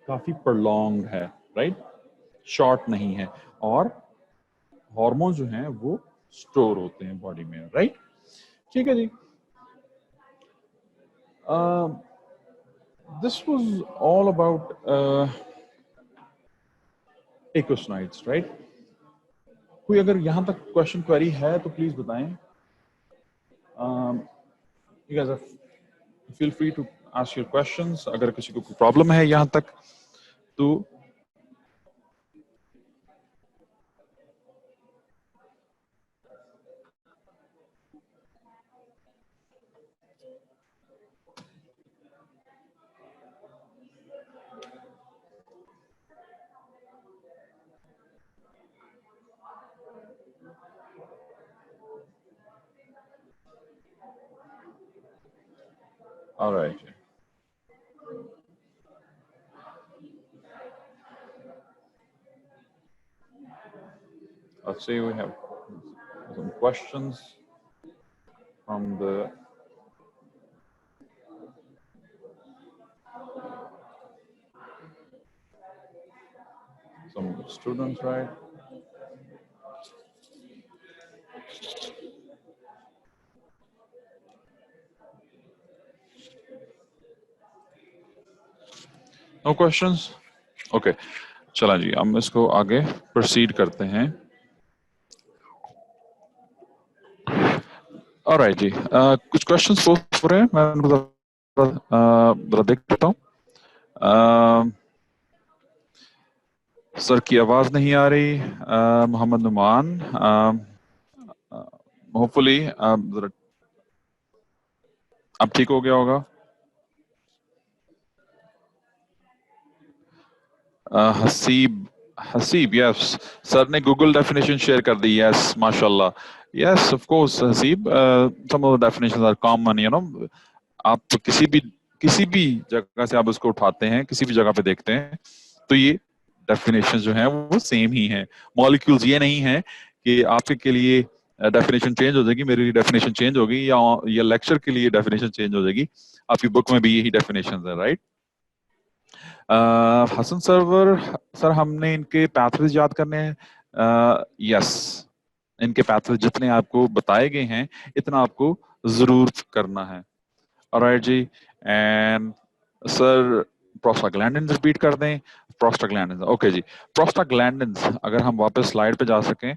काफी प्रलॉन्ग है, राइट, शॉर्ट नहीं है, और हार्मोन जो हैं वो स्टोर होते हैं बॉडी में, राइट। ठीक है जी। This was all about eicosanoids, right. कोई अगर यहाँ तक क्वेश्चन क्वेरी है तो प्लीज बताएं। You guys feel free to ask your questions, अगर किसी को कोई प्रॉब्लम है यहाँ तक तो। All right. Let's see, we have some questions from the some students, right? No questions? Okay. चला जी, हम इसको आगे प्रोसीड करते हैं। ऑलराइट जी, कुछ क्वेश्चंस पोस्ट हो रहे हैं, मैं उनको जरा देख लेता हूँ। सर की आवाज नहीं आ रही। मोहम्मद नुमान, होपफुली जरा अब ठीक हो गया होगा। हसीब हसीब, यस सर ने गूगल डेफिनेशन शेयर कर दी, यस माशाल्लाह, yes of course Haseeb, some of the definitions are common, you know, आप तो किसी भी जगह से आप उसको उठाते हैं, किसी भी जगह पे देखते हैं, तो ये डेफिनेशन जो है वो सेम ही है। मॉलिक्यूल्स ये नहीं है कि आपके के लिए डेफिनेशन चेंज हो जाएगी, मेरी डेफिनेशन चेंज होगी, या लेक्चर के लिए डेफिनेशन चेंज हो जाएगी, आपकी बुक में भी यही डेफिनेशन है, राइट। हसन सर्वर सर, हमने इनके पैथवेज याद करने हैं, यस, इनके पैथवेज जितने आपको बताए गए हैं इतना आपको जरूर करना है, ऑलराइट जी। एंड सर प्रोस्टाग्लैंडिन्स रिपीट कर दें, प्रोस्टाग्लैंडिन्स, ओके जी। प्रोस्टाग्लैंडिन्स, अगर हम वापस स्लाइड पे जा सकें,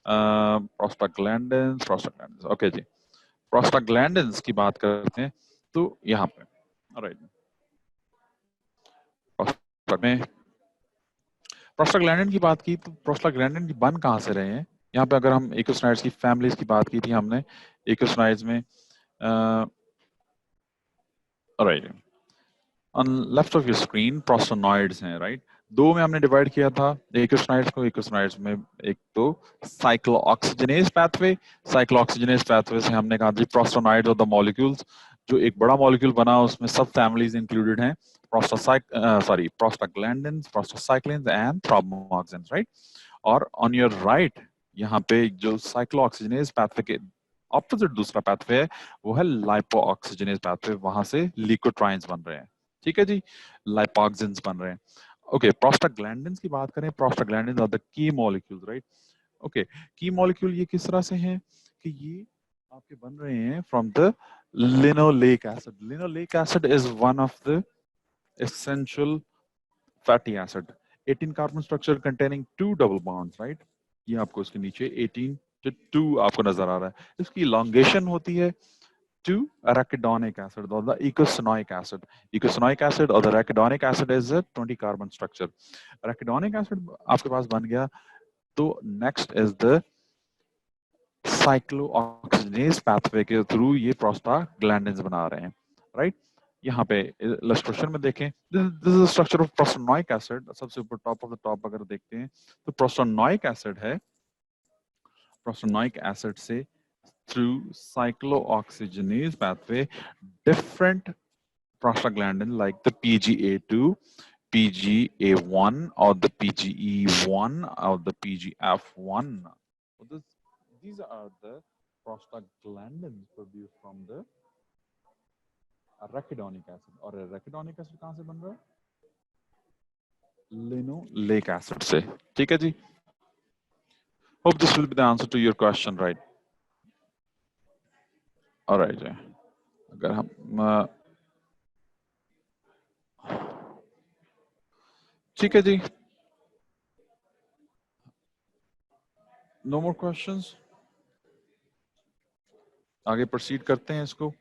प्रोस्टाग्लैंडिन्स, प्रोस्टाग्लैंडिन्स, ओके जी। प्रोस्टाग्लैंडिन्स की बात करते हैं तो यहाँ पे, ऑलराइट, में प्रोस्टाग्लैंडिन की बात की तो प्रोस्टाग्लैंडिन की बन कहाँ से रहे हैं? यहाँ पे अगर हम एकोसाइड्स की फैमिलीज की बात की थी हमने एकोसाइड्स में, right, on left of your screen prostanoids हैं, राइट। दो में हमने डिवाइड किया था एकोसाइड्स को, एकोसाइड्स में एक तो साइक्लोऑक्सीजनेज पाथवे, साइक्लोऑक्सीजनेज पाथवे से हमने कहा जी प्रोस्टानॉइड्स ऑफ द मॉलिक्यूल्स, जो एक बड़ा मॉलिक्यूल बना उसमें सब फैमिलीज इंक्लूडेड हैं, प्रोस्टाग्लैंडिन्स, प्रोस्टासाइक्लिन्स एंड थ्रोम्बोऑक्सीजन्स, राइट। और ऑन योर राइट यहाँ पे जो साइक्लोऑक्सीजनेज पाथवे के ऑपोजिट दूसरा पाथवे है वो है लाइपोऑक्सीजनेज पाथवे, वहां से ल्यूकोट्राइन्स बन रहे हैं, ठीक है जी, लाइपोक्सिन्स बन रहे हैं। ओके, प्रोस्टाग्लैंडिन्स की बात करें, prostaglandins are the key molecules, right. Okay, key molecule ये किस तरह से हैं कि ये आपके बन रहे हैं from the linoleic acid. Linoleic acid is one of the essential fatty acid, 18 carbon structure containing 2 double bonds, right। ये आपको इसके नीचे 18 जो 2 आपको नजर आ रहा है, इसकी elongation होती है to arachidonic acid or the eicosanoic acid। eicosanoic acid or the arachidonic acid is a 20 carbon structure। arachidonic acid आपके पास बन गया, तो next is the cyclooxygenase pathway के थ्रू ये प्रोस्टाग्लैंडिन्स बना रहे हैं, राइट। यहाँ पे इलस्ट्रेशन में देखें, this is structure of prostanoic acid, सबसे ऊपर टॉप ऑफ द टॉप अगर देखते हैं तो प्रोस्टानोइक एसिड है, प्रोस्टानोइक एसिड से through cyclooxygenase pathway different prostaglandin like the PGA2, PGA1 or the PGE1 or the PGF1. So these are the prostaglandins produced from the arachidonic acid। और arachidonic acid कहाँ से बन रहा है? लिनोलेक एसिड से, ठीक है जी। Hope this will be the answer to your question, right? Alright जी, अगर हम ठीक है जी, no more questions, आगे प्रोसीड करते हैं इसको।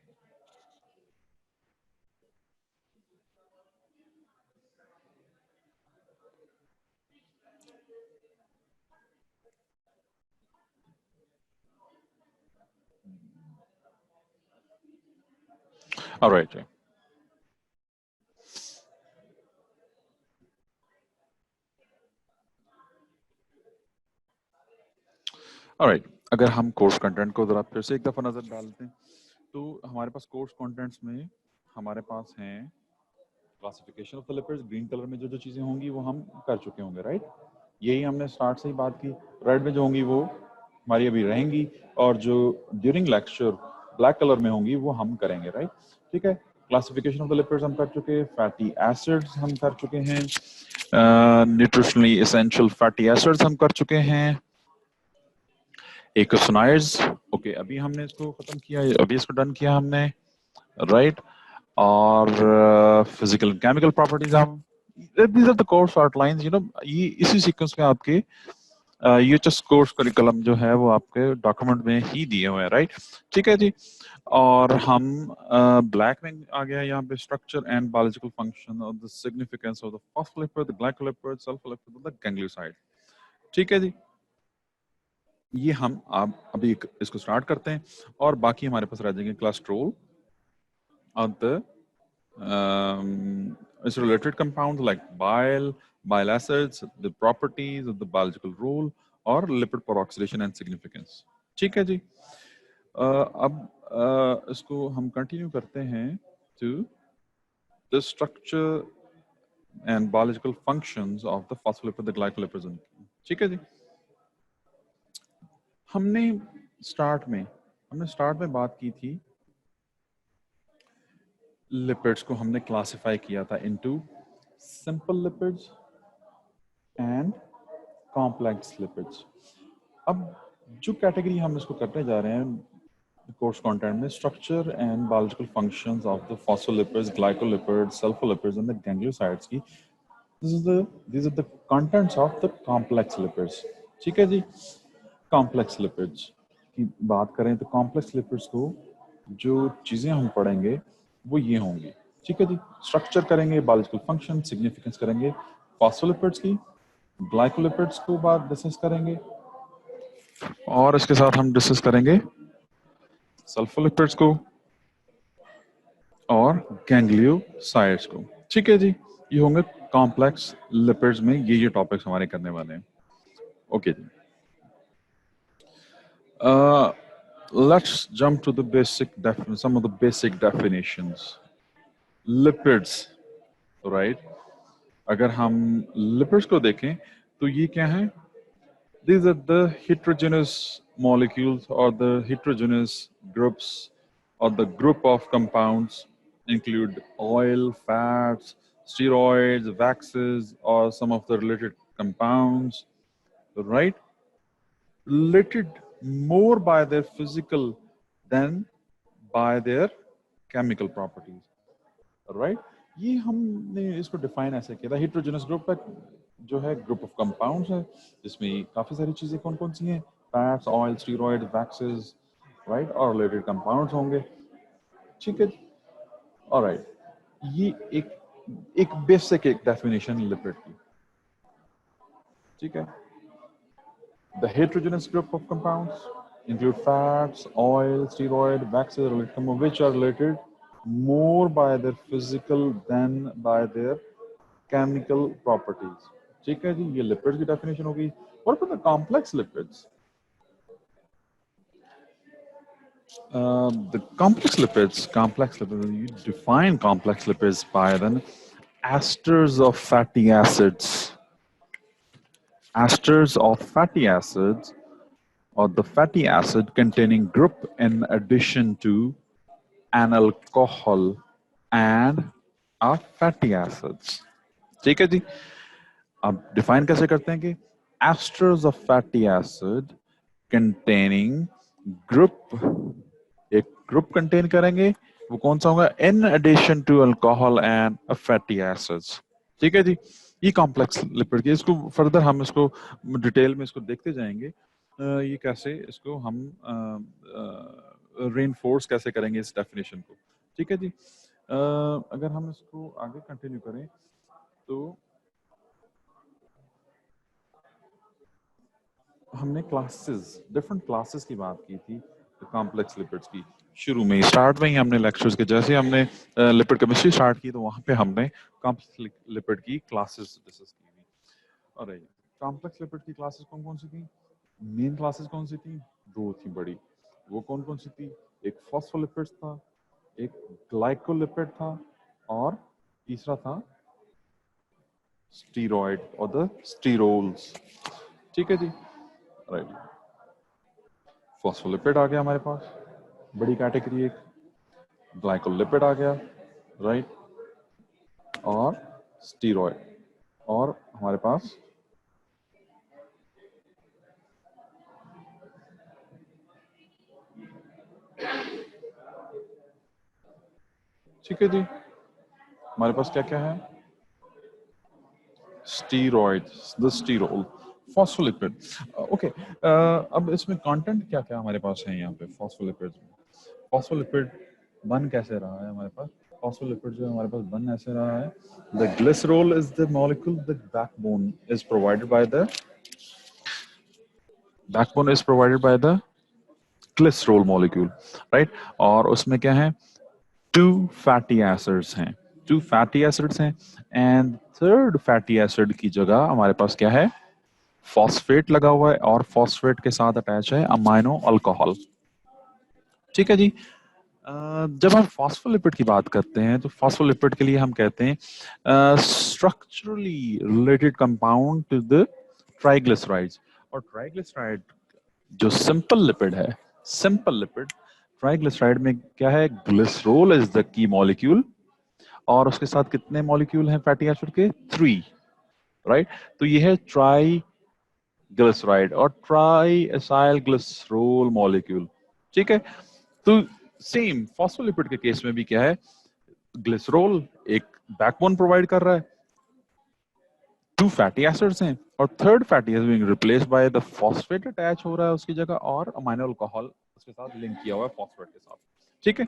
Alright जी, ऑलराइट, अगर हम कोर्स कंटेंट को जरा फिर से एक दफा नजर डालते हैं तो हमारे पास कोर्स कंटेंट्स में हमारे पास हैं classification of the lipids, green colour में जो जो चीजें होंगी वो हम कर चुके होंगे, राइट। यही हमने स्टार्ट से ही बात की। रेड में जो होंगी वो हमारी अभी रहेंगी, और जो ड्यूरिंग लेक्चर ब्लैक कलर में होंगी वो हम करेंगे, राइट। ठीक है, क्लासिफिकेशन ऑफ द लिपिड्स हम कर चुके हैं, फैटी एसिड्स हम कर चुके हैं, न्यूट्रिशनली एसेंशियल फैटी एसिड्स हम कर चुके हैं, एकोसोनाइड्स, ओके अभी हमने इसको खत्म किया, अभी इसको डन किया हमने, राइट। और फिजिकल एंड केमिकल प्रॉपर्टीज हम, these are the course outlines, you know, ये इसी सीक्वेंस में आपके यूएचएस कोर्स करिकुलम जो है वो आपके डॉक्यूमेंट में ही दिए हुए हैं, राइट। ठीक है जी, और हम ब्लैक में आ गया यहाँ पे, structure and biological function of the significance of the phospholipid, the glycolipid, sulfolipid, the ganglioside, ठीक है जी। ये हम आप अभी इसको स्टार्ट करते हैं, और बाकी हमारे पास रह जाएंगे कोलेस्ट्रॉल और the its related compounds like bile, bile acids, the properties of the biological role और lipid peroxidation and significance. ठीक है जी. अब इसको हम कंटिन्यू करते हैं to the structure and biological functions of the phospholipid, the glycolipids. ठीक है जी. हमने स्टार्ट में बात की थी लिपिड्स को हमने क्लासिफाई किया था into simple lipids and complex lipids. अब जो कैटेगरी हम इसको करने जा रहे हैं कोर्स कंटेंट में, structure and biological functions of the phospholipids, glycolipids, sulfolipids and the gangliosides की, these are the contents of the complex lipids. ठीक है जी. कॉम्प्लेक्स लिपिड्स की बात करें तो कॉम्प्लेक्स लिपिड्स को जो चीजें हम पढ़ेंगे वो ये होंगी. ठीक है जी. स्ट्रक्चर करेंगे, बायोलॉजिकल फंक्शन, सिग्निफिकेंस करेंगे फॉस्फोलिपिड्स की, ग्लाइकोलिपिड्स को बात डिस्कस करेंगे और इसके साथ हम डिस्कस करेंगे सल्फोलिपिड्स को और गैंग्लियोसाइड्स को. ठीक है जी. ये होंगे कॉम्प्लेक्स लिपिड्स में ये टॉपिक्स हमारे करने वाले हैं. ओके जी. Let's jump to the some of the basic definitions. Lipids, right? अगर हम lipids को देखें तो ये क्या है? These are the heterogeneous molecules or the heterogeneous groups or the group of compounds include oil, fats, steroids, waxes, or some of the related compounds, right? Related more by their physical than by their chemical properties, right? ये हमने इसको define ऐसे किया था. Heterogeneous group जो है group of compounds है जिसमें काफी सारी चीजें कौन कौन सी हैं, fats, oil, steroid, waxes, right, और रिलेटेड कंपाउंड्स होंगे. ठीक है. ऑलराइट. ये एक बेसिक एक डेफिनेशन लिपिड की. ठीक है. The heterogeneous group of compounds include fats, oil, steroid, waxes, which are related more by their physical than by their chemical properties. ठीक है जी. ये lipids की definition होगी. What about the complex lipids? The complex lipids, you define complex lipids by the esters of fatty acids. Esters of fatty acids or the fatty acid containing group in addition to an alcohol and a fatty acids. ठीक है जी. अब define कैसे करते हैं कि esters of fatty acid containing group, एक group contain करेंगे, वो कौन सा होगा? in addition to alcohol and a fatty acids. ठीक है जी. ये कॉम्प्लेक्स लिपिड की, इसको फर्दर हम इसको डिटेल में इसको देखते जाएंगे. ये कैसे इसको हम रेनफोर्स कैसे करेंगे इस डेफिनेशन को. ठीक है जी. अगर हम इसको आगे कंटिन्यू करें तो हमने डिफरेंट क्लासेस की बात की थी कॉम्प्लेक्स लिपिड्स की. शुरू में स्टार्ट में ही हमने लेक्चर्स के जैसे हमने लिपिड केमिस्ट्री स्टार्ट की तो वहां पे हमने कॉम्प्लेक्स लिपिड की क्लासेस डिस्कस की थी. और कॉम्प्लेक्स लिपिड की क्लासेस कौन कौन सी थी? मेन क्लासेस कौन सी थी? दो थी बड़ी. वो कौन कौन सी थी? एक फॉस्फोलिपिड्स था, एक ग्लाइकोलिपिड था और तीसरा था स्टीरॉइड और द स्टीरोल्स. ठीक है जी. राइट. फॉस्फोलिपिड आ गया हमारे पास, बड़ी कैटेगरी. एक ग्लाइकोलिपिड आ गया, राइट, और स्टीरॉइड, और हमारे पास ठीक है जी. हमारे पास क्या क्या है? Steroid, the sterol, phospholipid. Okay. अब इसमें कंटेंट क्या क्या हमारे पास है यहाँ पे फॉस्फोलिपिड में? फॉस्फोलिपिड बन कैसे रहा है हमारे पास? फॉस्फोलिपिड जो हमारे पास बन ऐसे रहा है, the glycerol is the molecule, the backbone is provided by the glycerol molecule, right. और उसमें क्या है? 2 फैटी एसिड्स हैं. 2 फैटी एसिड्स हैं एंड थर्ड फैटी एसिड की जगह हमारे पास क्या है, फॉस्फेट लगा हुआ है और फॉस्फेट के साथ अटैच है अमाइनो अल्कोहल। ठीक है जी। जब हम फॉस्फोलिपिड की बात करते हैं तो फॉस्फोलिपिड के लिए हम कहते हैं structurally related compound to the triglycerides. और ट्राइग्लिसराइड जो सिंपल लिपिड है, सिंपल लिपिड ट्राइग्लिसराइड में क्या है, glycerol is the key molecule और उसके साथ कितने मॉलिक्यूल हैं फैटी एसिड के, 3, राइट। तो ये है ट्राई ग्लिसराइड और ट्राई एसाइल ग्लिसरोल मॉलिक्यूल। ठीक है। तो सेम फॉस्फोलिपिड के केस में भी क्या है, ग्लिसरोल एक बैकबोन प्रोवाइड कर रहा है, 2 फैटी एसिड्स हैं और third fatty acid being replaced by the phosphate attach हो रहा है उसकी जगह और अमाइनो अल्कोहल उसके साथ लिंक किया हुआ है फॉस्फेट के साथ। ठीक है।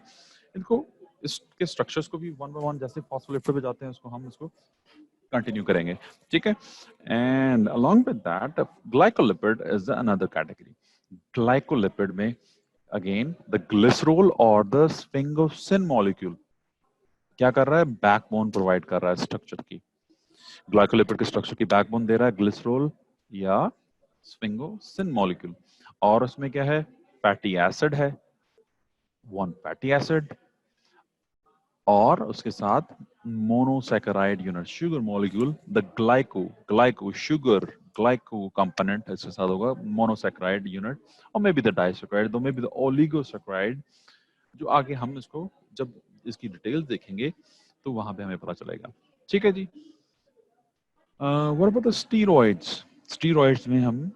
इनको इसके स्ट्रक्चर्स को भी वन बाय वन जैसे फॉस्फोलिपिड पे जाते हैं उसको हम इसको कंटिन्यू करेंगे। ठीक है। And along with that glycolipid is another category. Glycolipid में अगेन द ग्लिसरोल और द स्फिंगोसिन मॉलिक्यूल क्या कर रहा है, बैकबोन प्रोवाइड कर रहा है स्ट्रक्चर की। ग्लाइकोलिपिड के स्ट्रक्चर की बैकबोन दे रहा है ग्लिसरोल या स्फिंगोसिन मॉलिक्यूल और उसमें क्या है, फैटी एसिड है, 1 फैटी एसिड और उसके साथ monosaccharide unit sugar molecule, the glyco sugar glyco component इसके साथ होगा मोनोसैकेराइड यूनिट और मे बी द डाइसैकेराइड, दो मे बी द ओलिगोसैकेराइड, जो आगे हम इसको जब इसकी डिटेल्स देखेंगे तो वहां पे हमें पता चलेगा। ठीक है जी। What about the steroids. Steroids में हम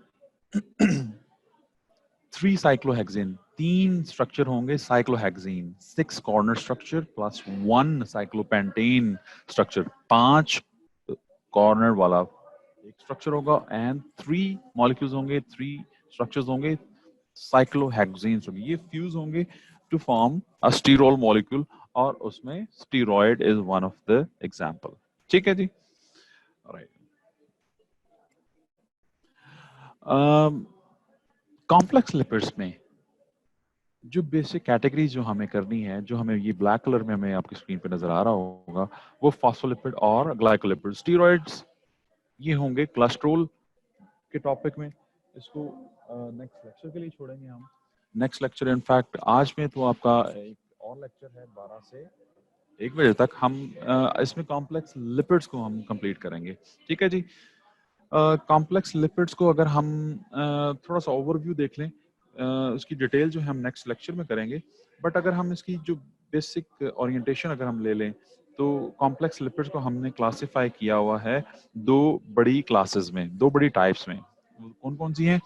3 साइक्लोहेक्सेन, 3 स्ट्रक्चर होंगे cyclohexane, 6 corner structure plus 1 cyclopentane structure, 5 corner वाला एक स्ट्रक्चर होगा एंड 3 मॉलिक्यूल्स होंगे, 3 स्ट्रक्चर्स होंगे, साइक्लोहेक्सेन्स होंगे, ये फ्यूज होंगे to form a sterol molecule और उसमें steroid is one of the example. ठीक है जी। राइट। कॉम्प्लेक्स लिपिड्स में जो बेसिक कैटेगरीज जो हमें करनी है, जो हमें ये ब्लैक कलर में हमें आपकी स्क्रीन पे नजर आ रहा होगा, वो फॉस्फोलिपिड और ग्लाइकोलिपिड। स्टीरॉइड्स ये होंगे कोलेस्ट्रॉल के टॉपिक में, इसको नेक्स्ट लेक्चर के लिए छोड़ेंगे हम। नेक्स्ट लेक्चर इनफैक्ट आज में तो आपका एक और लेक्चर है 12 से 1 बजे तक, हम इसमें कॉम्प्लेक्स लिपिड्स को हम कंप्लीट करेंगे। ठीक है जी। कॉम्प्लेक्स लिपिड्स को अगर हम थोड़ा सा ओवरव्यू देख लें, उसकी डिटेल जो है हम नेक्स्ट लेक्चर में करेंगे, बट अगर हम इसकी जो बेसिक ओरिएंटेशन अगर हम ले लें तो कॉम्प्लेक्स लिपिड्स को हमने क्लासिफाई किया हुआ है 2 बड़ी क्लासेस में, 2 बड़ी टाइप्स में। कौन कौन सी हैं?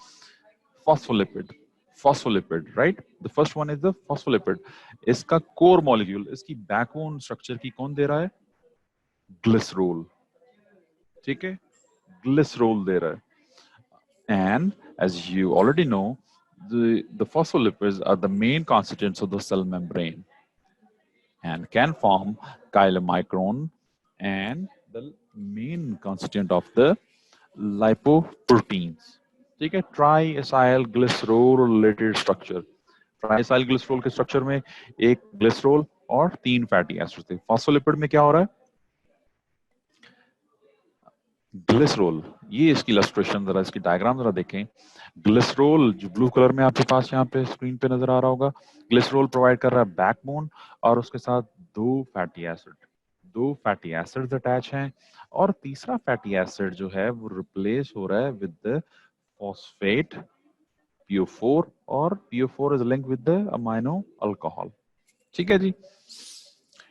Phospholipid, phospholipid, right. The first one is the phospholipid. इसका कोर मॉलिक्यूल, इसकी बैकबोन स्ट्रक्चर की कौन दे रहा है? ग्लिसरोल। ठीक है, ग्लिसरोल दे रहा है। And as you already know, the phospholipids are the main constituents of the cell membrane and can form chylomicron and the main constituent of the lipoproteins. ठीक है, try acyl glycerol related structure. Try acyl glycerol के structure में एक glycerol और 3 fatty acid थे। Phospholipid में क्या हो रहा है? ग्लिसरोल, ये इसकी इलस्ट्रेशन जरा, इसकी डायग्राम जरा देखें। ग्लिसरोल जो ब्लू कलर में आपके पास यहाँ पे स्क्रीन पे नजर आ रहा होगा, ग्लिसरोल प्रोवाइड कर रहा है बैकबोन और उसके साथ 2 fatty acid, 2 fatty acids attach हैं और तीसरा फैटी एसिड जो है वो रिप्लेस हो रहा है विद द फॉस्फेट PO4 और PO4 is linked with the amino alcohol. ठीक है जी।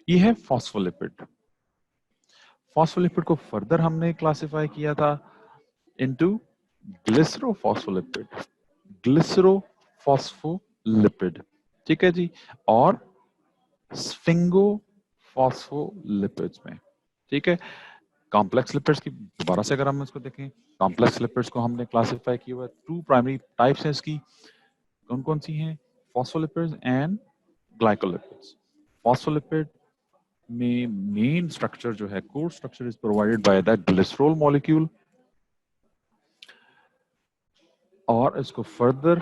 ये है फॉस्फोलिपिड। फॉस्फोलिपिड को फर्दर हमने क्लासिफाई किया था इनटू ग्लिसरोफॉस्फोलिपिड, ग्लिसरोफॉस्फोलिपिड। ठीक है जी। और स्फिंगोफॉस्फोलिपिड्स में। ठीक है। कॉम्प्लेक्स लिपिड्स की दोबारा से अगर हम इसको देखें, कॉम्प्लेक्स लिपिड्स को हमने क्लासिफाई किया हुआ है, 2 प्राइमरी टाइप्स हैं इसकी। कौन कौन सी हैं? Phospholipids and glycolipids. फॉस्फोलिपिड में मेन स्ट्रक्चर जो है, core structure is provided by the glycerol molecule और इसको फर्दर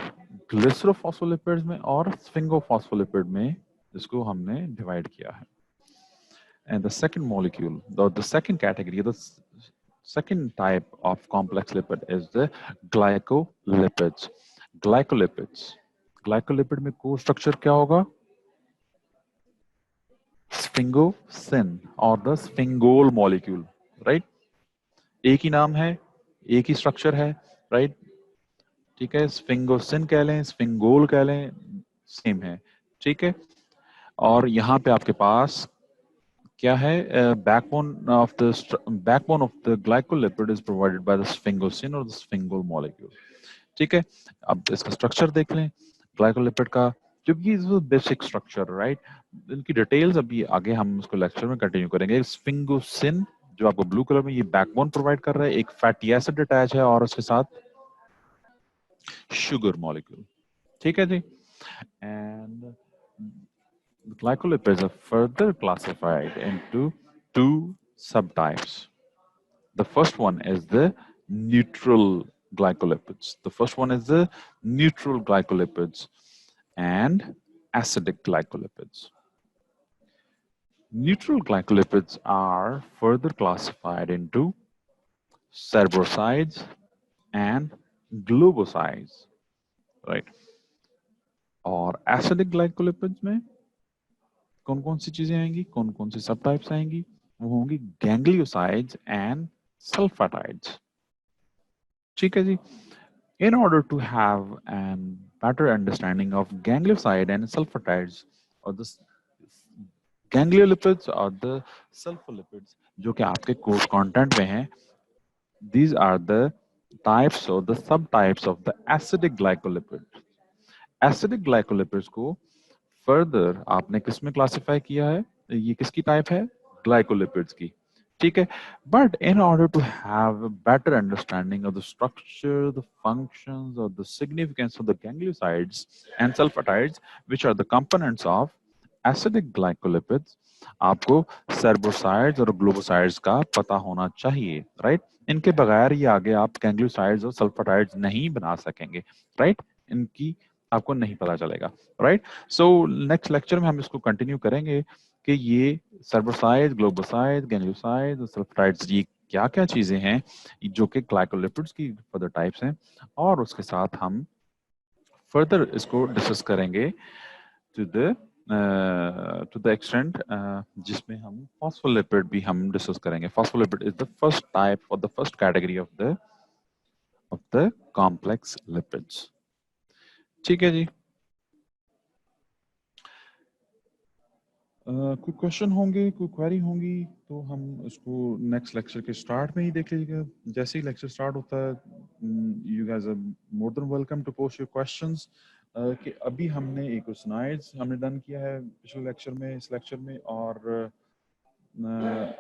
ग्लिसरोफॉस्फोलिपिड्स में और स्फिंगोफॉस्फोलिपिड में इसको हमने डिवाइड किया है। And the second molecule, the second category, second type of complex lipid is the glycolipids. Glycolipids. Glycolipid में core structure क्या होगा? Sphingosine or the sphingole molecule, right? एक ही नाम है, एक ही स्ट्रक्चर है, राइट? ठीक है, स्फिंगोसिन कह लें, स्फिंगोल कह लें, सेम है, ठीक है। और यहाँ पे आपके पास क्या है? backbone of the glycolipid is provided by the sphingosine or the sphingole molecule, ठीक है। अब इसका स्ट्रक्चर देख लें ग्लाइकोलिपिड का, क्योंकि इज बेसिक स्ट्रक्चर, राइट। इनकी डिटेल्स अभी आगे हम उसको लेक्चर में कंटिन्यू करेंगे। स्फिंगोसिन जो आपको ब्लू कलर में ये बैकबोन प्रोवाइड कर रहा है, एक फैटी एसिड अटैच है और उसके साथ शुगर मॉलिक्यूल, ठीक है जी। And glycolipids are further classified into two subtypes. The first one is the neutral glycolipids. The first one is the neutral glycolipids and acidic glycolipids. Neutral glycolipids are further classified into cerebrosides and globosides, right? और acidic glycolipids में कौन कौन सी चीजें आएंगी, कौन कौन सी सब types आएंगी? वो होंगी गैंग्लियोसाइड्स एंड सल्फाटाइड्स, ठीक है जी। In order to have a better understanding of ganglioside and sulfatides, or the gangliolipids or the sulfolipids, जो कि आपके कोर्स कंटेंट में हैं, these are the types or the subtypes of the acidic glycolipid. Acidic glycolipids को further आपने किस में classify किया है? ये किसकी टाइप है? ग्लाइकोलिपिड्स की, ठीक है। But in order to have a better understanding of the structure, the functions, or the significance of the gangliosides and sulfatides, which are the components of acidic glycolipids, आपको सेर्बोसाइड्स और ग्लोबोसाइड्स का पता होना चाहिए, राइट? इनके बगैर ये आगे आप गैंग्लियोसाइड्स और सल्फाटाइड्स नहीं बना सकेंगे, राइट? इनकी आपको नहीं पता चलेगा, राइट? सो नेक्स्ट लेक्चर में हम इसको कंटिन्यू करेंगे कि ये सर्बोसाइड, ग्लोबोसाइड, गैंग्लियोसाइड और सल्फाटाइड्स ये क्या क्या चीजें हैं जो कि ग्लाइकोलिपिड्स की फर्दर टाइप्स हैं, और उसके साथ हम फर्दर इसको डिस्कस करेंगे टू द एक्सटेंट जिसमें हम फॉस्फोलिपिड भी हम डिस्कस करेंगे। Phospholipid is the first type और the first category of the complex lipids, ठीक है जी। कोई क्वेश्चन होंगे, कोई क्वेरी होंगी तो हम उसको नेक्स्ट लेक्चर के स्टार्ट में ही देख लीजिएगा। जैसे ही लेक्चर स्टार्ट होता है, you guys are more than welcome to post your questions. कि अभी हमने एक स्लाइड्स हमने डन किया है पिछले लेक्चर में, इस लेक्चर में, और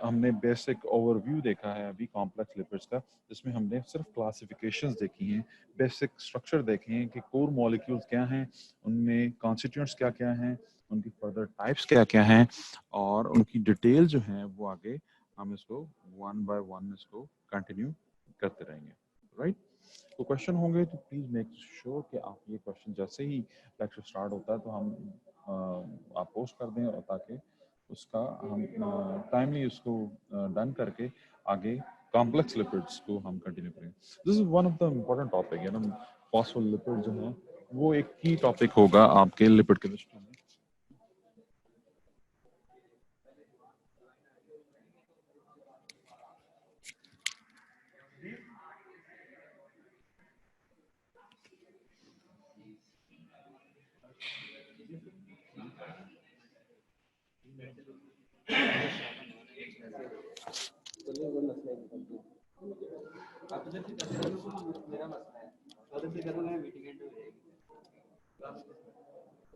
हमने बेसिक ओवरव्यू देखा है अभी कॉम्प्लेक्स लिपिड्स का, जिसमें हमने सिर्फ क्लासिफिकेशंस देखी हैं, बेसिक स्ट्रक्चर देखे हैं कि कोर मॉलिक्यूल्स क्या हैं, उनमें कॉन्स्टिट्यूएंट्स क्या क्या हैं, उनकी फर्दर टाइप्स क्या क्या हैं, और उनकी डिटेल जो है वो आगे हम इसको वन बाय वन इसको कंटिन्यू करते रहेंगे, राइट? तो क्वेश्चन होंगे तो प्लीज मेक श्योर कि आप ये क्वेश्चन जैसे ही लेक्चर स्टार्ट होता है तो हम आप पोस्ट कर दें, और ताकि उसका हम टाइमली उसको डन करके आगे कॉम्प्लेक्स लिपिड्स को हम कंटिन्यू करेंगे। This is one of the important topic है ना, फॉस्फोलिपिड जो है वो एक की टॉपिक होगा आपके लिपिड केमिस्ट्री में।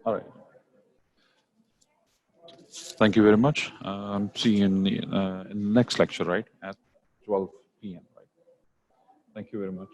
All right. Thank you very much. See you in the next lecture, right? At 12 p.m. Right? Thank you very much.